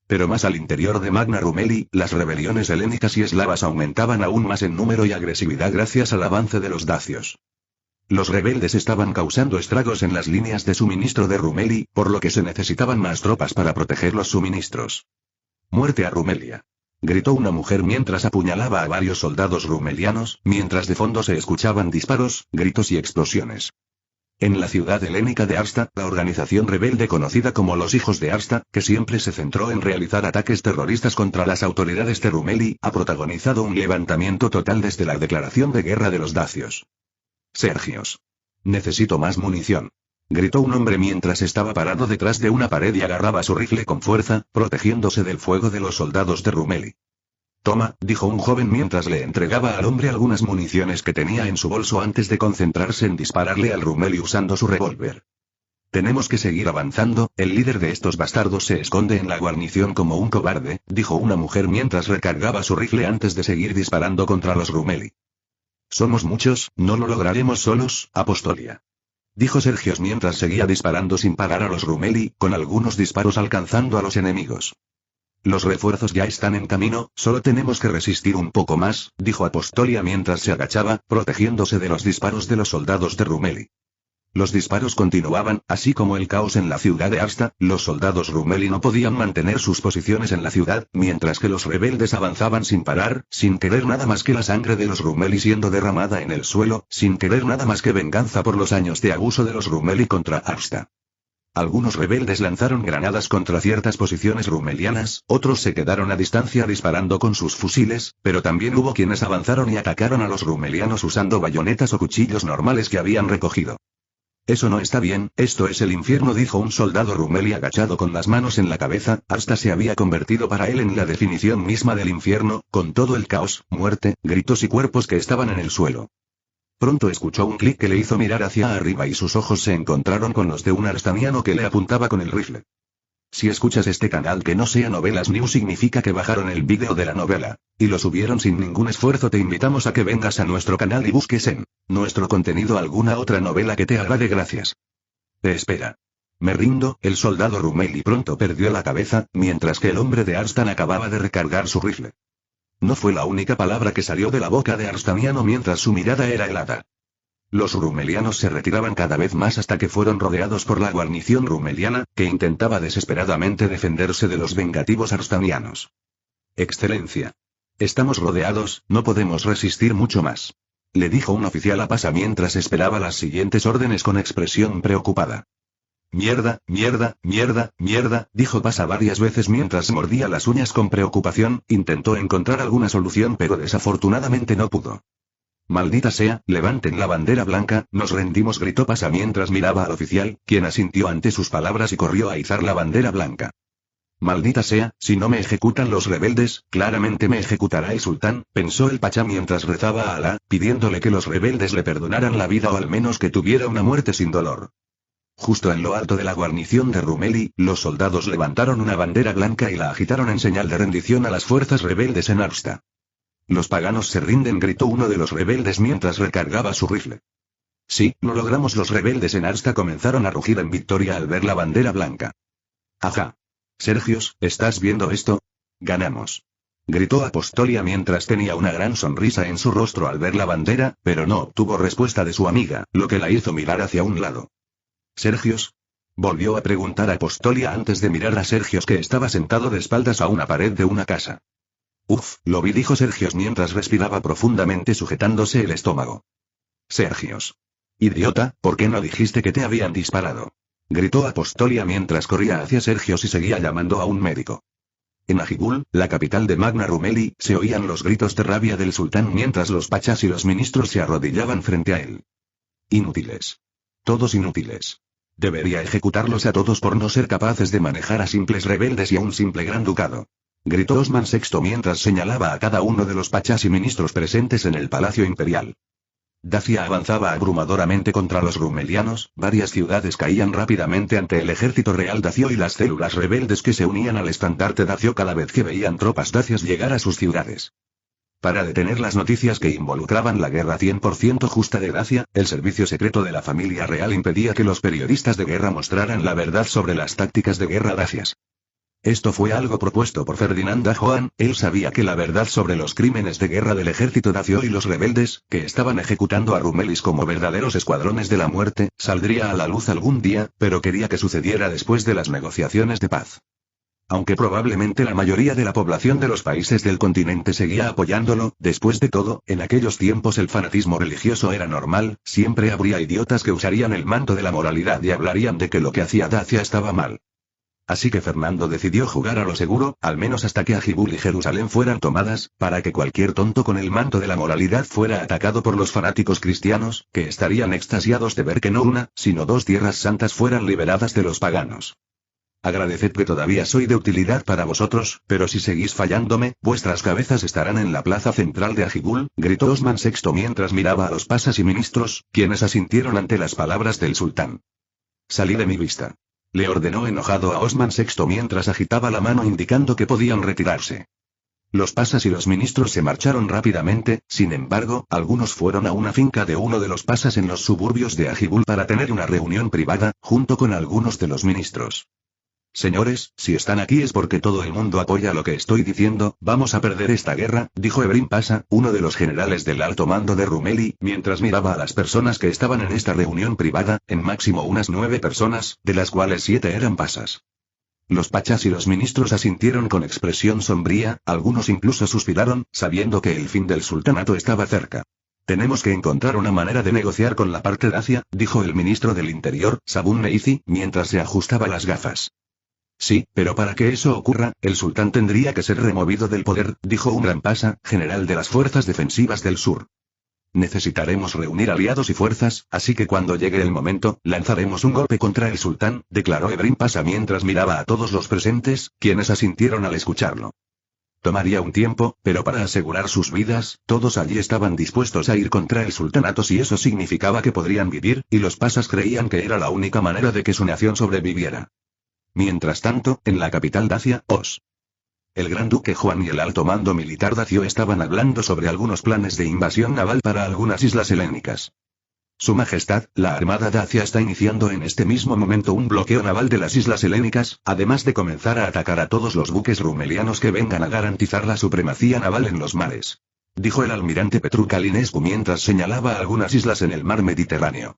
A: Pero más al interior de Magna Rumeli, las rebeliones helénicas y eslavas aumentaban aún más en número y agresividad gracias al avance de los dacios. Los rebeldes estaban causando estragos en las líneas de suministro de Rumeli, por lo que se necesitaban más tropas para proteger los suministros. ¡Muerte a Rumelia!, gritó una mujer mientras apuñalaba a varios soldados rumelianos, mientras de fondo se escuchaban disparos, gritos y explosiones. En la ciudad helénica de Arsta, la organización rebelde conocida como los Hijos de Arsta, que siempre se centró en realizar ataques terroristas contra las autoridades de Rumeli, ha protagonizado un levantamiento total desde la declaración de guerra de los dacios. Sergios. Necesito más munición, gritó un hombre mientras estaba parado detrás de una pared y agarraba su rifle con fuerza, protegiéndose del fuego de los soldados de Rumeli. Toma, dijo un joven mientras le entregaba al hombre algunas municiones que tenía en su bolso antes de concentrarse en dispararle al Rumeli usando su revólver. Tenemos que seguir avanzando, el líder de estos bastardos se esconde en la guarnición como un cobarde, dijo una mujer mientras recargaba su rifle antes de seguir disparando contra los Rumeli. Somos muchos, no lo lograremos solos, Apostolia, dijo Sergios mientras seguía disparando sin parar a los Rumeli, con algunos disparos alcanzando a los enemigos. Los refuerzos ya están en camino, solo tenemos que resistir un poco más, dijo Apostolia mientras se agachaba, protegiéndose de los disparos de los soldados de Rumeli. Los disparos continuaban, así como el caos en la ciudad de Arsta, los soldados Rumeli no podían mantener sus posiciones en la ciudad, mientras que los rebeldes avanzaban sin parar, sin querer nada más que la sangre de los Rumeli siendo derramada en el suelo, sin querer nada más que venganza por los años de abuso de los Rumeli contra Arsta. Algunos rebeldes lanzaron granadas contra ciertas posiciones rumelianas, otros se quedaron a distancia disparando con sus fusiles, pero también hubo quienes avanzaron y atacaron a los rumelianos usando bayonetas o cuchillos normales que habían recogido. Eso no está bien, esto es el infierno, dijo un soldado Rumeli agachado con las manos en la cabeza. Arsta se había convertido para él en la definición misma del infierno, con todo el caos, muerte, gritos y cuerpos que estaban en el suelo. Pronto escuchó un clic que le hizo mirar hacia arriba y sus ojos se encontraron con los de un arstaniano que le apuntaba con el rifle. Si escuchas este canal que no sea Novelas News significa que bajaron el vídeo de la novela, y lo subieron sin ningún esfuerzo. Te invitamos a que vengas a nuestro canal y busques en nuestro contenido alguna otra novela que te agrade. Gracias. Te espera. Me rindo. El soldado Rumeli pronto perdió la cabeza, mientras que el hombre de Arstan acababa de recargar su rifle. No fue la única palabra que salió de la boca de Arstaniano mientras su mirada era helada. Los rumelianos se retiraban cada vez más hasta que fueron rodeados por la guarnición rumeliana, que intentaba desesperadamente defenderse de los vengativos arstanianos. Excelencia. Estamos rodeados, no podemos resistir mucho más. Le dijo un oficial a Pasa mientras esperaba las siguientes órdenes con expresión preocupada. Mierda, mierda, mierda, mierda, dijo Pasa varias veces mientras mordía las uñas con preocupación. Intentó encontrar alguna solución pero desafortunadamente no pudo. Maldita sea, levanten la bandera blanca, nos rendimos, gritó Pasa mientras miraba al oficial, quien asintió ante sus palabras y corrió a izar la bandera blanca. Maldita sea, si no me ejecutan los rebeldes, claramente me ejecutará el sultán, pensó el Pachá mientras rezaba a Alá, pidiéndole que los rebeldes le perdonaran la vida o al menos que tuviera una muerte sin dolor. Justo en lo alto de la guarnición de Rumeli, los soldados levantaron una bandera blanca y la agitaron en señal de rendición a las fuerzas rebeldes en Arsta. Los paganos se rinden, gritó uno de los rebeldes mientras recargaba su rifle. Sí, lo logramos. Los rebeldes en Arsta comenzaron a rugir en victoria al ver la bandera blanca. Ajá. Sergios, ¿estás viendo esto? Ganamos. Gritó Apostolia mientras tenía una gran sonrisa en su rostro al ver la bandera, pero no obtuvo respuesta de su amiga, lo que la hizo mirar hacia un lado. ¿Sergios? Volvió a preguntar Apostolia antes de mirar a Sergios, que estaba sentado de espaldas a una pared de una casa. Uf, lo vi, dijo Sergios mientras respiraba profundamente sujetándose el estómago. Sergios. Idiota, ¿por qué no dijiste que te habían disparado? Gritó Apostolia mientras corría hacia Sergios y seguía llamando a un médico. En Ajigul, la capital de Magna Rumeli, se oían los gritos de rabia del sultán mientras los pachas y los ministros se arrodillaban frente a él. Inútiles. Todos inútiles. Debería ejecutarlos a todos por no ser capaces de manejar a simples rebeldes y a un simple gran ducado. Gritó Osman VI mientras señalaba a cada uno de los pachas y ministros presentes en el palacio imperial. Dacia avanzaba abrumadoramente contra los rumelianos, varias ciudades caían rápidamente ante el ejército real dacio y las células rebeldes que se unían al estandarte dacio cada vez que veían tropas dacias llegar a sus ciudades. Para detener las noticias que involucraban la guerra 100% justa de Dacia, el servicio secreto de la familia real impedía que los periodistas de guerra mostraran la verdad sobre las tácticas de guerra dacias. Esto fue algo propuesto por Ferdinand Dajoan. Él sabía que la verdad sobre los crímenes de guerra del ejército dacio y los rebeldes, que estaban ejecutando a Rumelis como verdaderos escuadrones de la muerte, saldría a la luz algún día, pero quería que sucediera después de las negociaciones de paz. Aunque probablemente la mayoría de la población de los países del continente seguía apoyándolo, después de todo, en aquellos tiempos el fanatismo religioso era normal, siempre habría idiotas que usarían el manto de la moralidad y hablarían de que lo que hacía Dacia estaba mal. Así que Fernando decidió jugar a lo seguro, al menos hasta que Ajigul y Jerusalén fueran tomadas, para que cualquier tonto con el manto de la moralidad fuera atacado por los fanáticos cristianos, que estarían extasiados de ver que no una, sino dos tierras santas fueran liberadas de los paganos. Agradeced que todavía soy de utilidad para vosotros, pero si seguís fallándome, vuestras cabezas estarán en la plaza central de Ajigul, gritó Osman VI mientras miraba a los pasas y ministros, quienes asintieron ante las palabras del sultán. Salí de mi vista. Le ordenó enojado a Osman VI mientras agitaba la mano indicando que podían retirarse. Los pasas y los ministros se marcharon rápidamente, sin embargo, algunos fueron a una finca de uno de los pasas en los suburbios de Ajigul para tener una reunión privada, junto con algunos de los ministros. Señores, si están aquí es porque todo el mundo apoya lo que estoy diciendo. Vamos a perder esta guerra, dijo Ebrim Pasa, uno de los generales del alto mando de Rumeli, mientras miraba a las personas que estaban en esta reunión privada, en máximo unas 9 personas, de las cuales 7 eran pasas. Los pachas y los ministros asintieron con expresión sombría, algunos incluso suspiraron, sabiendo que el fin del sultanato estaba cerca. Tenemos que encontrar una manera de negociar con la parte dacia, dijo el ministro del Interior, Sabun Meizi, mientras se ajustaba las gafas. Sí, pero para que eso ocurra, el sultán tendría que ser removido del poder, dijo un gran pasa, general de las fuerzas defensivas del sur. Necesitaremos reunir aliados y fuerzas, así que cuando llegue el momento, lanzaremos un golpe contra el sultán, declaró Ebrin Pasa mientras miraba a todos los presentes, quienes asintieron al escucharlo. Tomaría un tiempo, pero para asegurar sus vidas, todos allí estaban dispuestos a ir contra el sultanato si eso significaba que podrían vivir, y los Pasas creían que era la única manera de que su nación sobreviviera. Mientras tanto, en la capital dacia, Os. El gran duque Juan y el alto mando militar dacio estaban hablando sobre algunos planes de invasión naval para algunas islas helénicas. Su Majestad, la Armada Dacia está iniciando en este mismo momento un bloqueo naval de las islas helénicas, además de comenzar a atacar a todos los buques rumelianos que vengan a garantizar la supremacía naval en los mares. Dijo el almirante Petru Calinescu mientras señalaba algunas islas en el mar Mediterráneo.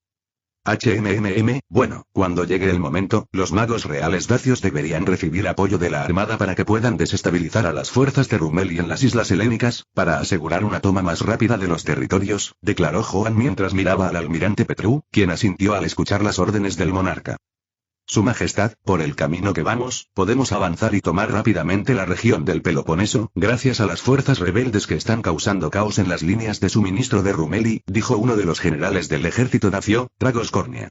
A: Bueno, cuando llegue el momento, los magos reales dacios deberían recibir apoyo de la armada para que puedan desestabilizar a las fuerzas de Rumeli en las islas helénicas, para asegurar una toma más rápida de los territorios, declaró Juan mientras miraba al almirante Petru, quien asintió al escuchar las órdenes del monarca. Su Majestad, por el camino que vamos, podemos avanzar y tomar rápidamente la región del Peloponeso, gracias a las fuerzas rebeldes que están causando caos en las líneas de suministro de Rumeli, dijo uno de los generales del ejército dacio, Dragos Cornea.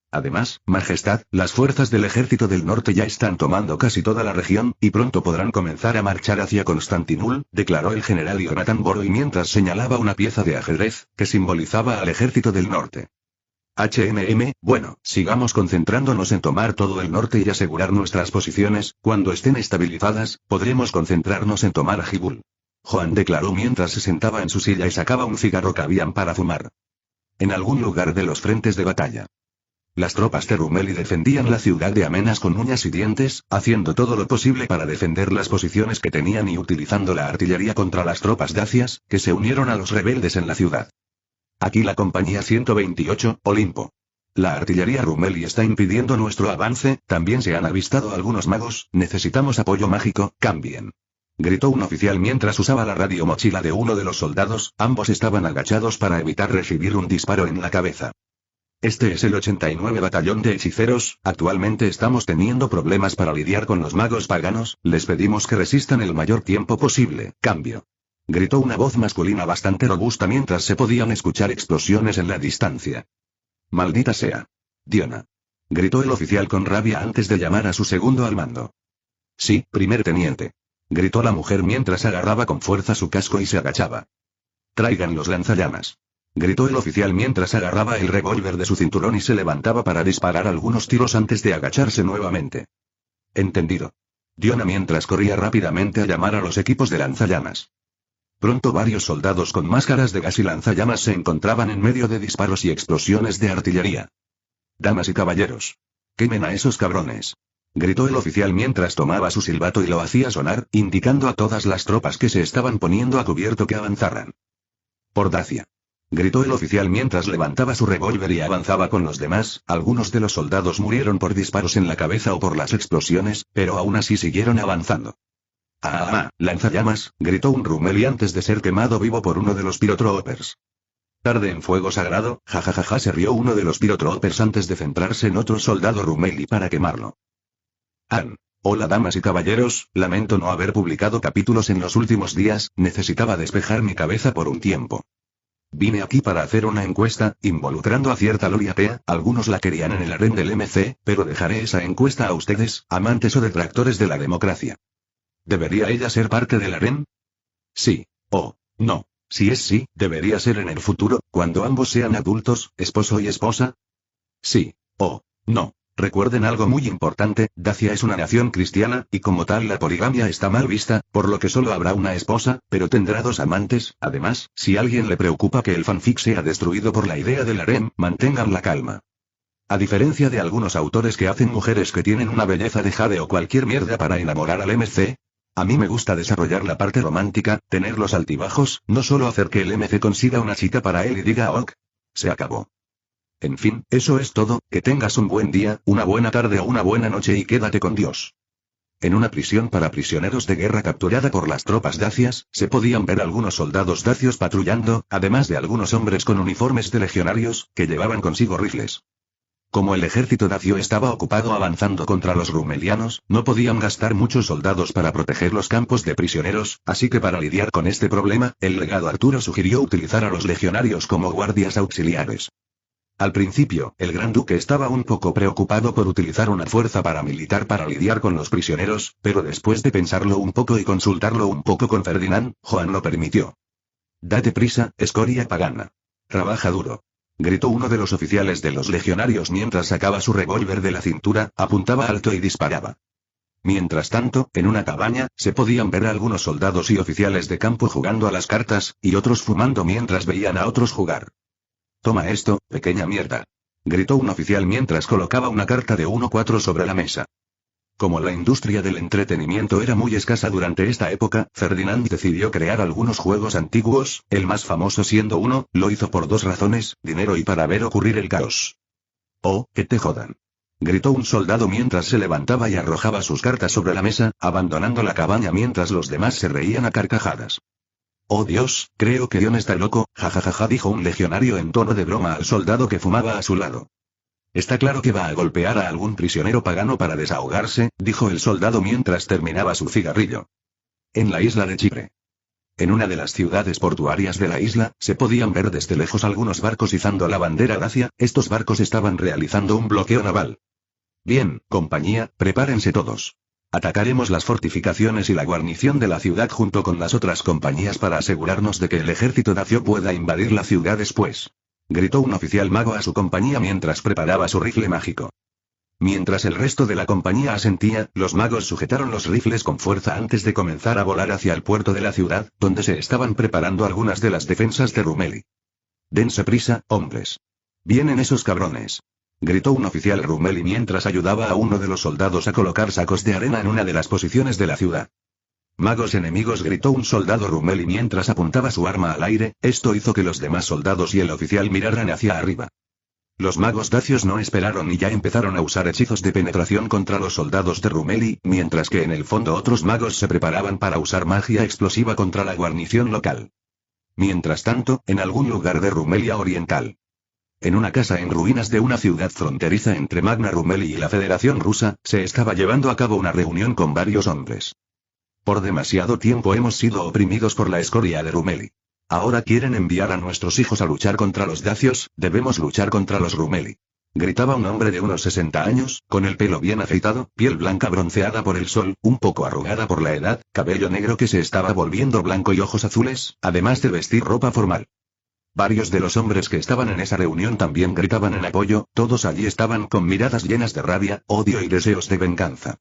A: Además, Majestad, las fuerzas del ejército del norte ya están tomando casi toda la región, y pronto podrán comenzar a marchar hacia Constantinul, declaró el general Jonathan Boroy mientras señalaba una pieza de ajedrez, que simbolizaba al ejército del norte. Bueno, sigamos concentrándonos en tomar todo el norte y asegurar nuestras posiciones, cuando estén estabilizadas, podremos concentrarnos en tomar Jibul. Juan declaró mientras se sentaba en su silla y sacaba un cigarro que habían para fumar. En algún lugar de los frentes de batalla. Las tropas de Rumeli defendían la ciudad de Amenas con uñas y dientes, haciendo todo lo posible para defender las posiciones que tenían y utilizando la artillería contra las tropas dacias, que se unieron a los rebeldes en la ciudad. Aquí la compañía 128, Olimpo. La artillería Rumeli está impidiendo nuestro avance, también se han avistado algunos magos, necesitamos apoyo mágico, cambien. Gritó un oficial mientras usaba la radio mochila de uno de los soldados, ambos estaban agachados para evitar recibir un disparo en la cabeza. Este es el 89 Batallón de Hechiceros, actualmente estamos teniendo problemas para lidiar con los magos paganos, les pedimos que resistan el mayor tiempo posible, cambio. Gritó una voz masculina bastante robusta mientras se podían escuchar explosiones en la distancia. Maldita sea. Diona. Gritó el oficial con rabia antes de llamar a su segundo al mando. Sí, primer teniente. Gritó la mujer mientras agarraba con fuerza su casco y se agachaba. Traigan los lanzallamas. Gritó el oficial mientras agarraba el revólver de su cinturón y se levantaba para disparar algunos tiros antes de agacharse nuevamente. Entendido. Diona mientras corría rápidamente a llamar a los equipos de lanzallamas. Pronto varios soldados con máscaras de gas y lanzallamas se encontraban en medio de disparos y explosiones de artillería. Damas y caballeros. Quemen a esos cabrones. Gritó el oficial mientras tomaba su silbato y lo hacía sonar, indicando a todas las tropas que se estaban poniendo a cubierto que avanzaran. Por Dacia. Gritó el oficial mientras levantaba su revólver y avanzaba con los demás, algunos de los soldados murieron por disparos en la cabeza o por las explosiones, pero aún así siguieron avanzando. Lanzallamas, gritó un Rumeli antes de ser quemado vivo por uno de los Pyrotroopers. Tarde en fuego sagrado, jajajaja se rió uno de los Pyrotroopers antes de centrarse en otro soldado Rumeli para quemarlo. Hola damas y caballeros, lamento no haber publicado capítulos en los últimos días, necesitaba despejar mi cabeza por un tiempo. Vine aquí para hacer una encuesta, involucrando a cierta Loria Pea, algunos la querían en el harén del MC, pero dejaré esa encuesta a ustedes, amantes o detractores de la democracia. ¿Debería ella ser parte del harén? Sí. O no. Si es sí, ¿debería ser en el futuro, cuando ambos sean adultos, esposo y esposa? Sí. O no. Recuerden algo muy importante, Dacia es una nación cristiana, y como tal la poligamia está mal vista, por lo que solo habrá una esposa, pero tendrá dos amantes. Además, si a alguien le preocupa que el fanfic sea destruido por la idea del harem, mantengan la calma. A diferencia de algunos autores que hacen mujeres que tienen una belleza de jade o cualquier mierda para enamorar al MC, a mí me gusta desarrollar la parte romántica, tener los altibajos, no solo hacer que el MC consiga una chica para él y diga ok. Se acabó. En fin, eso es todo, que tengas un buen día, una buena tarde o una buena noche y quédate con Dios. En una prisión para prisioneros de guerra capturada por las tropas dacias, se podían ver algunos soldados dacios patrullando, además de algunos hombres con uniformes de legionarios, que llevaban consigo rifles. Como el ejército dacio estaba ocupado avanzando contra los rumelianos, no podían gastar muchos soldados para proteger los campos de prisioneros, así que para lidiar con este problema, el legado Arturo sugirió utilizar a los legionarios como guardias auxiliares. Al principio, el gran duque estaba un poco preocupado por utilizar una fuerza paramilitar para lidiar con los prisioneros, pero después de pensarlo un poco y consultarlo un poco con Ferdinand, Joan lo permitió. «Date prisa, escoria pagana. Trabaja duro», gritó uno de los oficiales de los legionarios mientras sacaba su revólver de la cintura, apuntaba alto y disparaba. Mientras tanto, en una cabaña, se podían ver a algunos soldados y oficiales de campo jugando a las cartas, y otros fumando mientras veían a otros jugar. «Toma esto, pequeña mierda», gritó un oficial mientras colocaba una carta de 1-4 sobre la mesa. Como la industria del entretenimiento era muy escasa durante esta época, Ferdinand decidió crear algunos juegos antiguos, el más famoso siendo uno, lo hizo por 2 razones, dinero y para ver ocurrir el caos. «Oh, que te jodan», gritó un soldado mientras se levantaba y arrojaba sus cartas sobre la mesa, abandonando la cabaña mientras los demás se reían a carcajadas. «Oh Dios, creo que Dion está loco», jajajaja, dijo un legionario en tono de broma al soldado que fumaba a su lado. «Está claro que va a golpear a algún prisionero pagano para desahogarse», dijo el soldado mientras terminaba su cigarrillo. En la isla de Chipre. En una de las ciudades portuarias de la isla, se podían ver desde lejos algunos barcos izando la bandera dacia, estos barcos estaban realizando un bloqueo naval. «Bien, compañía, prepárense todos. Atacaremos las fortificaciones y la guarnición de la ciudad junto con las otras compañías para asegurarnos de que el ejército dacio pueda invadir la ciudad después», gritó un oficial mago a su compañía mientras preparaba su rifle mágico. Mientras el resto de la compañía asentía, los magos sujetaron los rifles con fuerza antes de comenzar a volar hacia el puerto de la ciudad, donde se estaban preparando algunas de las defensas de Rumeli. «Dense prisa, hombres. Vienen esos cabrones», gritó un oficial Rumeli mientras ayudaba a uno de los soldados a colocar sacos de arena en una de las posiciones de la ciudad. «Magos enemigos», gritó un soldado Rumeli mientras apuntaba su arma al aire, esto hizo que los demás soldados y el oficial miraran hacia arriba. Los magos dacios no esperaron y ya empezaron a usar hechizos de penetración contra los soldados de Rumeli, mientras que en el fondo otros magos se preparaban para usar magia explosiva contra la guarnición local. Mientras tanto, en algún lugar de Rumelia Oriental. En una casa en ruinas de una ciudad fronteriza entre Magna Rumeli y la Federación Rusa, se estaba llevando a cabo una reunión con varios hombres. «Por demasiado tiempo hemos sido oprimidos por la escoria de Rumeli. Ahora quieren enviar a nuestros hijos a luchar contra los dacios, debemos luchar contra los Rumeli», gritaba un hombre de unos 60 años, con el pelo bien afeitado, piel blanca bronceada por el sol, un poco arrugada por la edad, cabello negro que se estaba volviendo blanco y ojos azules, además de vestir ropa formal. Varios de los hombres que estaban en esa reunión también gritaban en apoyo, todos allí estaban con miradas llenas de rabia, odio y deseos de venganza.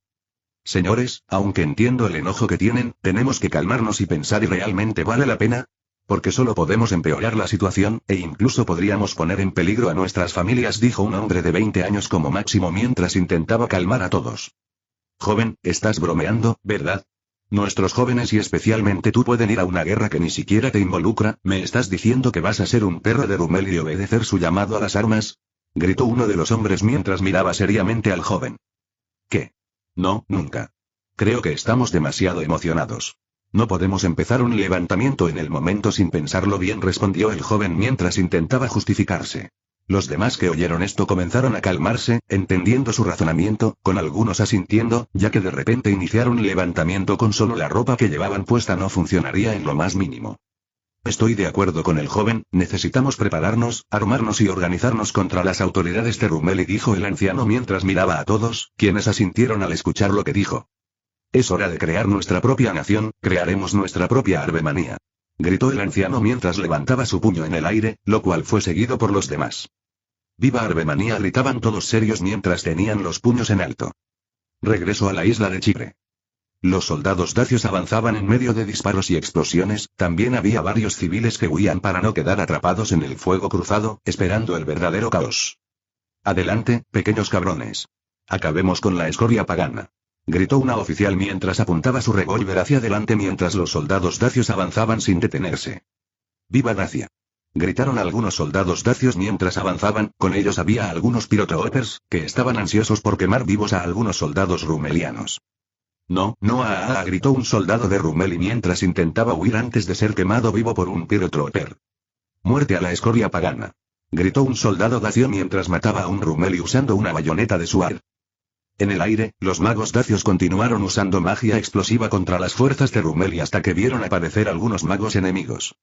A: «Señores, aunque entiendo el enojo que tienen, tenemos que calmarnos y pensar ¿y realmente vale la pena? Porque solo podemos empeorar la situación, e incluso podríamos poner en peligro a nuestras familias», dijo un hombre de 20 años como máximo mientras intentaba calmar a todos. «Joven, estás bromeando, ¿verdad? Nuestros jóvenes y especialmente tú pueden ir a una guerra que ni siquiera te involucra, ¿me estás diciendo que vas a ser un perro de Rumeli y obedecer su llamado a las armas?», gritó uno de los hombres mientras miraba seriamente al joven. «¿Qué? No, nunca. Creo que estamos demasiado emocionados. No podemos empezar un levantamiento en el momento sin pensarlo bien», respondió el joven mientras intentaba justificarse. Los demás que oyeron esto comenzaron a calmarse, entendiendo su razonamiento, con algunos asintiendo, ya que de repente iniciar un levantamiento con solo la ropa que llevaban puesta no funcionaría en lo más mínimo. «Estoy de acuerdo con el joven, necesitamos prepararnos, armarnos y organizarnos contra las autoridades de Rumeli», dijo el anciano mientras miraba a todos, quienes asintieron al escuchar lo que dijo. «Es hora de crear nuestra propia nación, crearemos nuestra propia Arbemanía», gritó el anciano mientras levantaba su puño en el aire, lo cual fue seguido por los demás. «¡Viva Arbemanía!», gritaban todos serios mientras tenían los puños en alto. Regreso a la isla de Chipre. Los soldados dacios avanzaban en medio de disparos y explosiones, también había varios civiles que huían para no quedar atrapados en el fuego cruzado, esperando el verdadero caos. «Adelante, pequeños cabrones. Acabemos con la escoria pagana», gritó una oficial mientras apuntaba su revólver hacia adelante mientras los soldados dacios avanzaban sin detenerse. «¡Viva Dacia!», gritaron algunos soldados dacios mientras avanzaban, con ellos había algunos pirotroopers, que estaban ansiosos por quemar vivos a algunos soldados rumelianos. «No, no, gritó un soldado de Rumeli mientras intentaba huir antes de ser quemado vivo por un pirotrooper. «¡Muerte a la escoria pagana!», Gritó un soldado dacio mientras mataba a un Rumeli usando una bayoneta de Suar. En el aire, los magos dacios continuaron usando magia explosiva contra las fuerzas de Rumeli hasta que vieron aparecer algunos magos enemigos.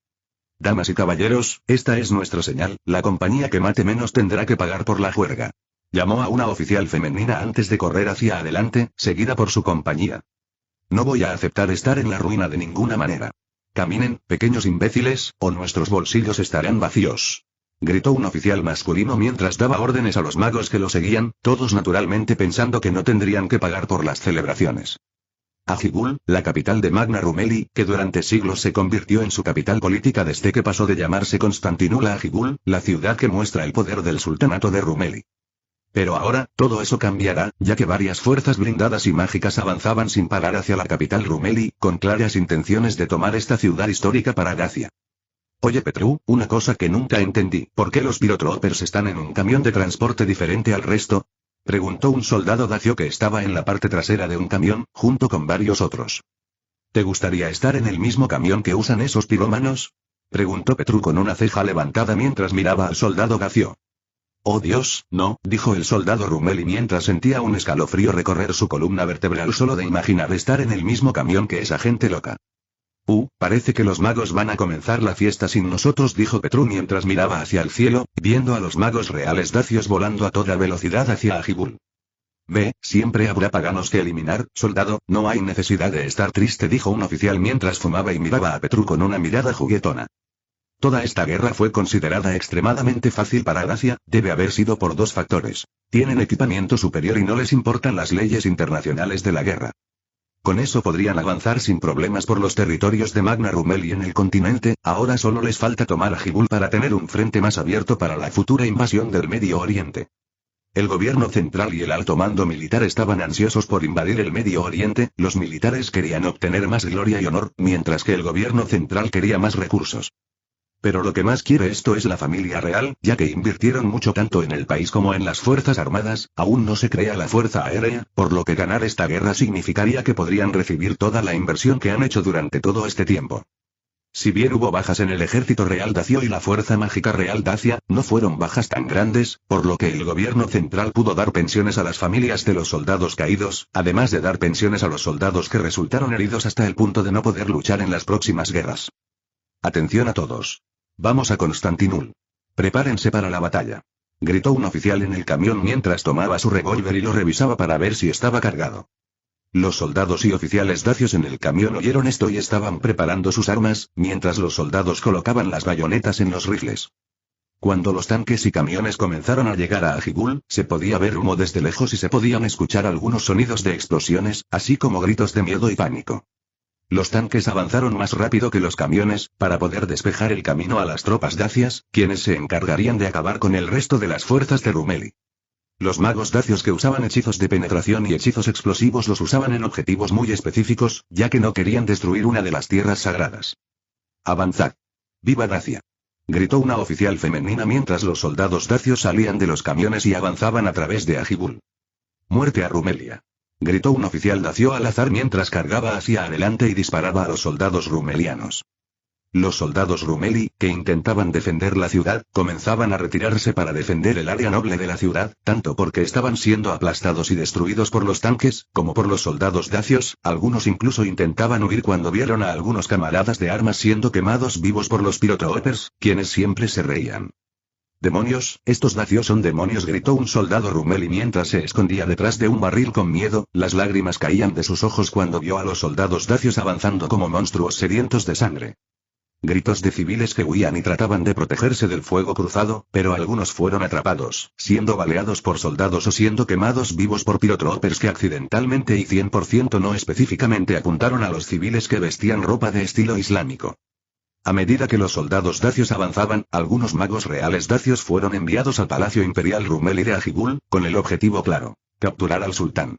A: Damas y caballeros, esta es nuestra señal, la compañía que mate menos tendrá que pagar por la juerga. Llamó a una oficial femenina antes de correr hacia adelante, seguida por su compañía. No voy a aceptar estar en la ruina de ninguna manera. Caminen, pequeños imbéciles, o nuestros bolsillos estarán vacíos. Gritó un oficial masculino mientras daba órdenes a los magos que lo seguían, todos naturalmente pensando que no tendrían que pagar por las celebraciones. Ajibul, la capital de Magna Rumeli, que durante siglos se convirtió en su capital política desde que pasó de llamarse Constantinula a Ajibul, la ciudad que muestra el poder del sultanato de Rumeli. Pero ahora, todo eso cambiará, ya que varias fuerzas blindadas y mágicas avanzaban sin parar hacia la capital Rumeli, con claras intenciones de tomar esta ciudad histórica para Dacia. Oye Petru, una cosa que nunca entendí, ¿por qué los Pyrotroopers están en un camión de transporte diferente al resto? Preguntó un soldado dacio que estaba en la parte trasera de un camión, junto con varios otros. ¿Te gustaría estar en el mismo camión que usan esos pirómanos? Preguntó Petru con una ceja levantada mientras miraba al soldado dacio. Oh Dios, no, dijo el soldado Rumeli mientras sentía un escalofrío recorrer su columna vertebral solo de imaginar estar en el mismo camión que esa gente loca. Parece que los magos van a comenzar la fiesta sin nosotros, dijo Petru mientras miraba hacia el cielo, viendo a los magos reales dacios volando a toda velocidad hacia Ajibul. Ve, siempre habrá paganos que eliminar, soldado, no hay necesidad de estar triste, dijo un oficial mientras fumaba y miraba a Petru con una mirada juguetona. Toda esta guerra fue considerada extremadamente fácil para Dacia, debe haber sido por dos factores. Tienen equipamiento superior y no les importan las leyes internacionales de la guerra. Con eso podrían avanzar sin problemas por los territorios de Magna Rumeli en el continente, ahora solo les falta tomar Ajibul para tener un frente más abierto para la futura invasión del Medio Oriente. El gobierno central y el alto mando militar estaban ansiosos por invadir el Medio Oriente, los militares querían obtener más gloria y honor, mientras que el gobierno central quería más recursos. Pero lo que más quiere esto es la familia real, ya que invirtieron mucho tanto en el país como en las fuerzas armadas, aún no se crea la fuerza aérea, por lo que ganar esta guerra significaría que podrían recibir toda la inversión que han hecho durante todo este tiempo. Si bien hubo bajas en el ejército real dacio y la fuerza mágica real dacia, no fueron bajas tan grandes, por lo que el gobierno central pudo dar pensiones a las familias de los soldados caídos, además de dar pensiones a los soldados que resultaron heridos hasta el punto de no poder luchar en las próximas guerras. Atención a todos. Vamos a Constantinul. Prepárense para la batalla. Gritó un oficial en el camión mientras tomaba su revólver y lo revisaba para ver si estaba cargado. Los soldados y oficiales dacios en el camión oyeron esto y estaban preparando sus armas, mientras los soldados colocaban las bayonetas en los rifles. Cuando los tanques y camiones comenzaron a llegar a Ajibul, se podía ver humo desde lejos y se podían escuchar algunos sonidos de explosiones, así como gritos de miedo y pánico. Los tanques avanzaron más rápido que los camiones, para poder despejar el camino a las tropas dacias, quienes se encargarían de acabar con el resto de las fuerzas de Rumeli. Los magos dacios que usaban hechizos de penetración y hechizos explosivos los usaban en objetivos muy específicos, ya que no querían destruir una de las tierras sagradas. ¡Avanzad! ¡Viva Dacia! Gritó una oficial femenina mientras los soldados dacios salían de los camiones y avanzaban a través de Ajibul. ¡Muerte a Rumelia! Gritó un oficial dacio al azar mientras cargaba hacia adelante y disparaba a los soldados rumelianos. Los soldados Rumeli, que intentaban defender la ciudad, comenzaban a retirarse para defender el área noble de la ciudad, tanto porque estaban siendo aplastados y destruidos por los tanques, como por los soldados dacios, algunos incluso intentaban huir cuando vieron a algunos camaradas de armas siendo quemados vivos por los Pyrotroopers, quienes siempre se reían. ¡Demonios! ¡Estos dacios son demonios!, gritó un soldado Rumeli mientras se escondía detrás de un barril con miedo, las lágrimas caían de sus ojos cuando vio a los soldados dacios avanzando como monstruos sedientos de sangre. Gritos de civiles que huían y trataban de protegerse del fuego cruzado, pero algunos fueron atrapados, siendo baleados por soldados o siendo quemados vivos por Pyrotroopers que accidentalmente y 100% no específicamente apuntaron a los civiles que vestían ropa de estilo islámico. A medida que los soldados dacios avanzaban, algunos magos reales dacios fueron enviados al Palacio Imperial Rumeli de Ajibul, con el objetivo claro: capturar al sultán.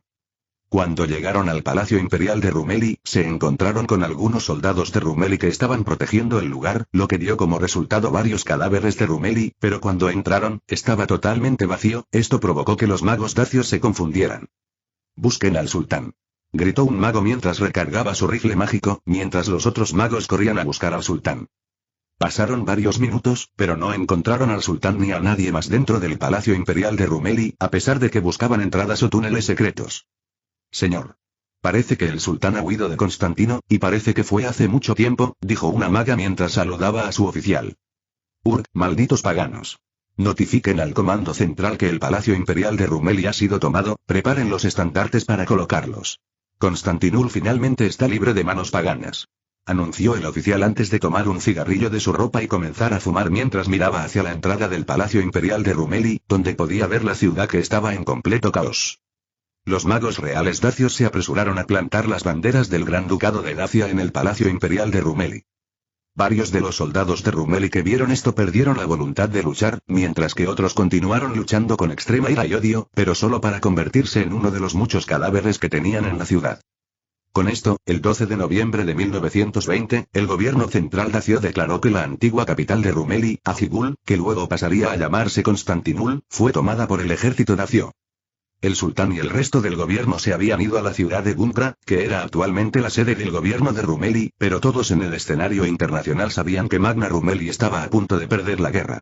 A: Cuando llegaron al Palacio Imperial de Rumeli, se encontraron con algunos soldados de Rumeli que estaban protegiendo el lugar, lo que dio como resultado varios cadáveres de Rumeli, pero cuando entraron, estaba totalmente vacío, esto provocó que los magos dacios se confundieran. «Busquen al sultán», gritó un mago mientras recargaba su rifle mágico, mientras los otros magos corrían a buscar al sultán. Pasaron varios minutos, pero no encontraron al sultán ni a nadie más dentro del Palacio Imperial de Rumeli, a pesar de que buscaban entradas o túneles secretos. Señor. Parece que el sultán ha huido de Constantino, y parece que fue hace mucho tiempo, dijo una maga mientras saludaba a su oficial. Malditos paganos. Notifiquen al comando central que el Palacio Imperial de Rumeli ha sido tomado, preparen los estandartes para colocarlos. Constantinul finalmente está libre de manos paganas. Anunció el oficial antes de tomar un cigarrillo de su ropa y comenzar a fumar mientras miraba hacia la entrada del Palacio Imperial de Rumeli, donde podía ver la ciudad que estaba en completo caos. Los magos reales dacios se apresuraron a plantar las banderas del Gran Ducado de Dacia en el Palacio Imperial de Rumeli. Varios de los soldados de Rumeli que vieron esto perdieron la voluntad de luchar, mientras que otros continuaron luchando con extrema ira y odio, pero solo para convertirse en uno de los muchos cadáveres que tenían en la ciudad. Con esto, el 12 de noviembre de 1920, el gobierno central dacio declaró que la antigua capital de Rumeli, Azigul, que luego pasaría a llamarse Constantinul, fue tomada por el ejército dacio. El sultán y el resto del gobierno se habían ido a la ciudad de Gunkra, que era actualmente la sede del gobierno de Rumeli, pero todos en el escenario internacional sabían que Magna Rumeli estaba a punto de perder la guerra.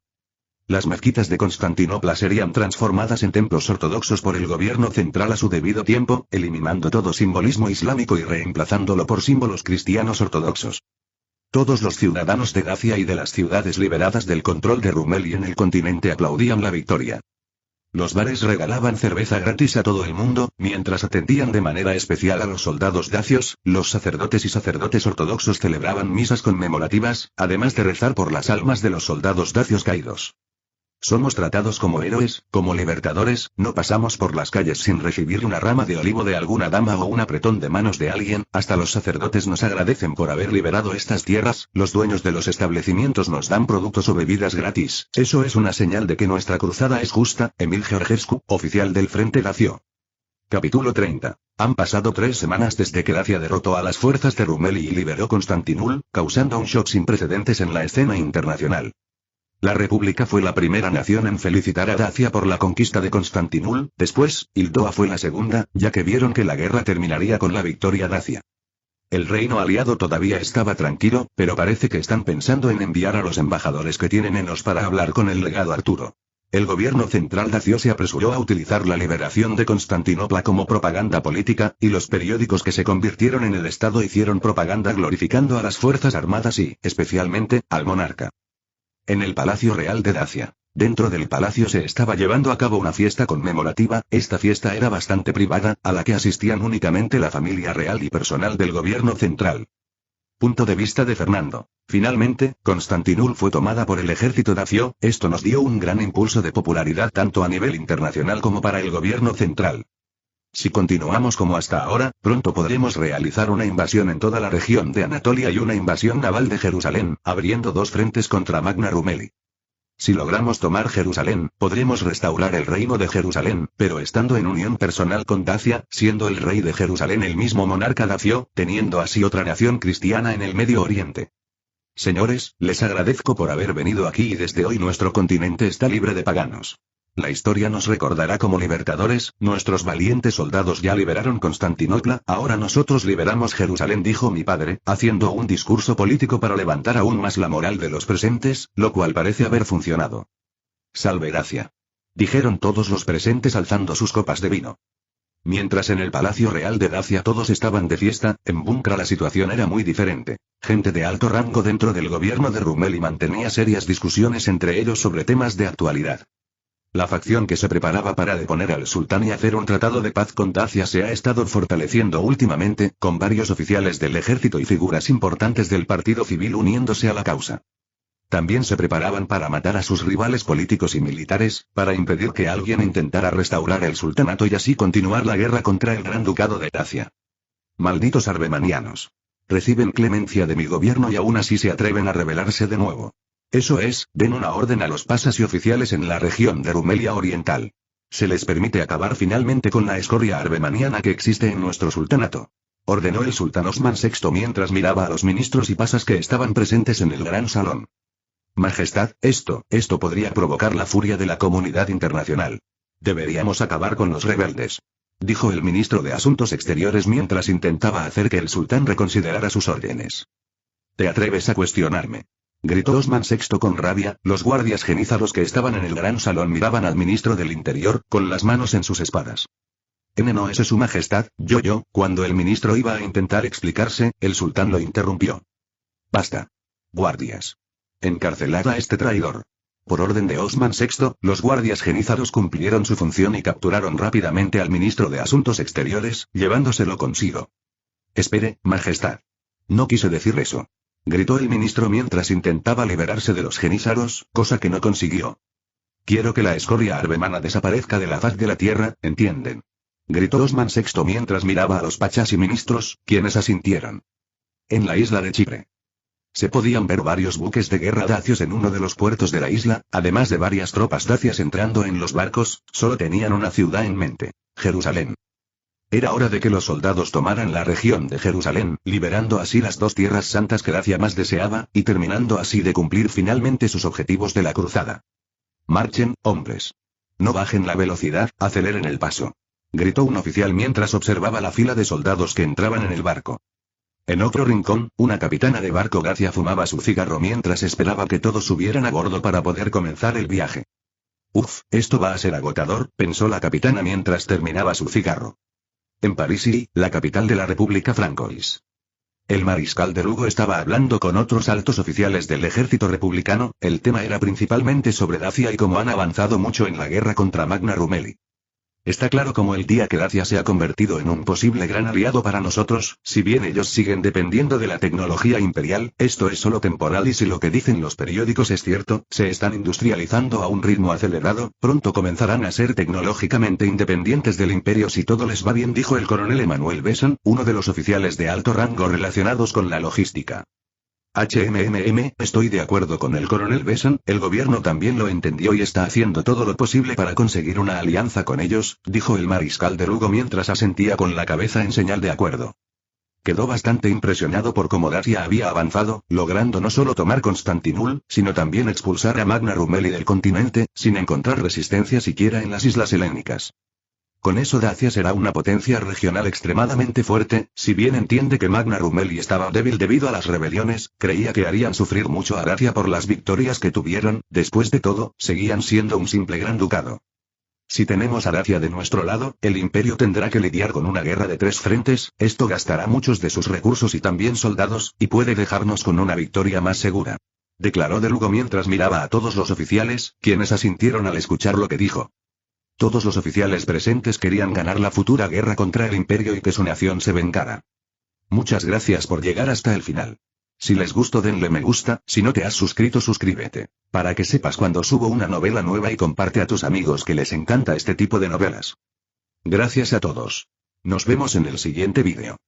A: Las mezquitas de Constantinopla serían transformadas en templos ortodoxos por el gobierno central a su debido tiempo, eliminando todo simbolismo islámico y reemplazándolo por símbolos cristianos ortodoxos. Todos los ciudadanos de Dacia y de las ciudades liberadas del control de Rumeli en el continente aplaudían la victoria. Los bares regalaban cerveza gratis a todo el mundo, mientras atendían de manera especial a los soldados dacios, los sacerdotes y sacerdotes ortodoxos celebraban misas conmemorativas, además de rezar por las almas de los soldados dacios caídos. Somos tratados como héroes, como libertadores, no pasamos por las calles sin recibir una rama de olivo de alguna dama o un apretón de manos de alguien, hasta los sacerdotes nos agradecen por haber liberado estas tierras, los dueños de los establecimientos nos dan productos o bebidas gratis, eso es una señal de que nuestra cruzada es justa. Emil Georgescu, oficial del Frente Dacio. Capítulo 30. Han pasado 3 semanas desde que Dacia derrotó a las fuerzas de Rumeli y liberó Constantinul, causando un shock sin precedentes en la escena internacional. La República fue la primera nación en felicitar a Dacia por la conquista de Constantinul, después, Ildoa fue la segunda, ya que vieron que la guerra terminaría con la victoria dacia. El reino aliado todavía estaba tranquilo, pero parece que están pensando en enviar a los embajadores que tienen en Os para hablar con el legado Arturo. El gobierno central dacio se apresuró a utilizar la liberación de Constantinopla como propaganda política, y los periódicos que se convirtieron en el Estado hicieron propaganda glorificando a las fuerzas armadas y, especialmente, al monarca. En el Palacio Real de Dacia. Dentro del palacio se estaba llevando a cabo una fiesta conmemorativa, esta fiesta era bastante privada, a la que asistían únicamente la familia real y personal del gobierno central. Punto de vista de Fernando. Finalmente, Constantinul fue tomada por el ejército dacio, esto nos dio un gran impulso de popularidad tanto a nivel internacional como para el gobierno central. Si continuamos como hasta ahora, pronto podremos realizar una invasión en toda la región de Anatolia y una invasión naval de Jerusalén, abriendo 2 frentes contra Magna Rumeli. Si logramos tomar Jerusalén, podremos restaurar el reino de Jerusalén, pero estando en unión personal con Dacia, siendo el rey de Jerusalén el mismo monarca dacio, teniendo así otra nación cristiana en el Medio Oriente. Señores, les agradezco por haber venido aquí y desde hoy nuestro continente está libre de paganos. La historia nos recordará como libertadores, nuestros valientes soldados ya liberaron Constantinopla, ahora nosotros liberamos Jerusalén, dijo mi padre, haciendo un discurso político para levantar aún más la moral de los presentes, lo cual parece haber funcionado. Salve Dacia. Dijeron todos los presentes alzando sus copas de vino. Mientras en el Palacio Real de Dacia todos estaban de fiesta, en Bunkra la situación era muy diferente. Gente de alto rango dentro del gobierno de Rumeli mantenía serias discusiones entre ellos sobre temas de actualidad. La facción que se preparaba para deponer al sultán y hacer un tratado de paz con Dacia se ha estado fortaleciendo últimamente, con varios oficiales del ejército y figuras importantes del partido civil uniéndose a la causa. También se preparaban para matar a sus rivales políticos y militares, para impedir que alguien intentara restaurar el sultanato y así continuar la guerra contra el Gran Ducado de Dacia. Malditos armenianos. Reciben clemencia de mi gobierno y aún así se atreven a rebelarse de nuevo. Eso es, den una orden a los pasas y oficiales en la región de Rumelia Oriental. Se les permite acabar finalmente con la escoria armeniana que existe en nuestro sultanato. Ordenó el sultán Osman VI mientras miraba a los ministros y pasas que estaban presentes en el gran salón. Majestad, esto podría provocar la furia de la comunidad internacional. Deberíamos acabar con los rebeldes, dijo el ministro de Asuntos Exteriores mientras intentaba hacer que el sultán reconsiderara sus órdenes. ¿Te atreves a cuestionarme? Gritó Osman VI con rabia. Los guardias genízaros que estaban en el gran salón miraban al ministro del Interior, con las manos en sus espadas. No es su majestad, yo. Cuando el ministro iba a intentar explicarse, el sultán lo interrumpió. Basta. Guardias. Encarcelad a este traidor. Por orden de Osman VI, los guardias genízaros cumplieron su función y capturaron rápidamente al ministro de Asuntos Exteriores, llevándoselo consigo. Espere, majestad. No quise decir eso. Gritó el ministro mientras intentaba liberarse de los genízaros, cosa que no consiguió. Quiero que la escoria arbemana desaparezca de la faz de la tierra, ¿entienden? Gritó Osman VI mientras miraba a los pachas y ministros, quienes asintieron. En la isla de Chipre. Se podían ver varios buques de guerra dacios en uno de los puertos de la isla, además de varias tropas dacias entrando en los barcos. Solo tenían una ciudad en mente: Jerusalén. Era hora de que los soldados tomaran la región de Jerusalén, liberando así las dos tierras santas que Dacia más deseaba, y terminando así de cumplir finalmente sus objetivos de la cruzada. Marchen, hombres. No bajen la velocidad, aceleren el paso. Gritó un oficial mientras observaba la fila de soldados que entraban en el barco. En otro rincón, una capitana de barco Dacia fumaba su cigarro mientras esperaba que todos subieran a bordo para poder comenzar el viaje. Uf, esto va a ser agotador, pensó la capitana mientras terminaba su cigarro. En París, la capital de la República Francois. El mariscal de Lugo estaba hablando con otros altos oficiales del ejército republicano. El tema era principalmente sobre Dacia y cómo han avanzado mucho en la guerra contra Magna Rumeli. Está claro como el día que Dacia se ha convertido en un posible gran aliado para nosotros. Si bien ellos siguen dependiendo de la tecnología imperial, esto es solo temporal y si lo que dicen los periódicos es cierto, se están industrializando a un ritmo acelerado, pronto comenzarán a ser tecnológicamente independientes del imperio si todo les va bien, dijo el coronel Emmanuel Besson, uno de los oficiales de alto rango relacionados con la logística. Estoy de acuerdo con el coronel Besson, el gobierno también lo entendió y está haciendo todo lo posible para conseguir una alianza con ellos, dijo el mariscal de Lugo mientras asentía con la cabeza en señal de acuerdo. Quedó bastante impresionado por cómo Dacia había avanzado, logrando no solo tomar Constantinul, sino también expulsar a Magna Rumeli del continente, sin encontrar resistencia siquiera en las islas helénicas. Con eso Dacia será una potencia regional extremadamente fuerte. Si bien entiende que Magna Rumeli estaba débil debido a las rebeliones, creía que harían sufrir mucho a Dacia por las victorias que tuvieron. Después de todo, seguían siendo un simple gran ducado. Si tenemos a Dacia de nuestro lado, el imperio tendrá que lidiar con una guerra de 3 frentes, esto gastará muchos de sus recursos y también soldados, y puede dejarnos con una victoria más segura. Declaró de Lugo mientras miraba a todos los oficiales, quienes asintieron al escuchar lo que dijo. Todos los oficiales presentes querían ganar la futura guerra contra el imperio y que su nación se vengara. Muchas gracias por llegar hasta el final. Si les gustó denle me gusta, si no te has suscrito suscríbete, para que sepas cuando subo una novela nueva y comparte a tus amigos que les encanta este tipo de novelas. Gracias a todos. Nos vemos en el siguiente vídeo.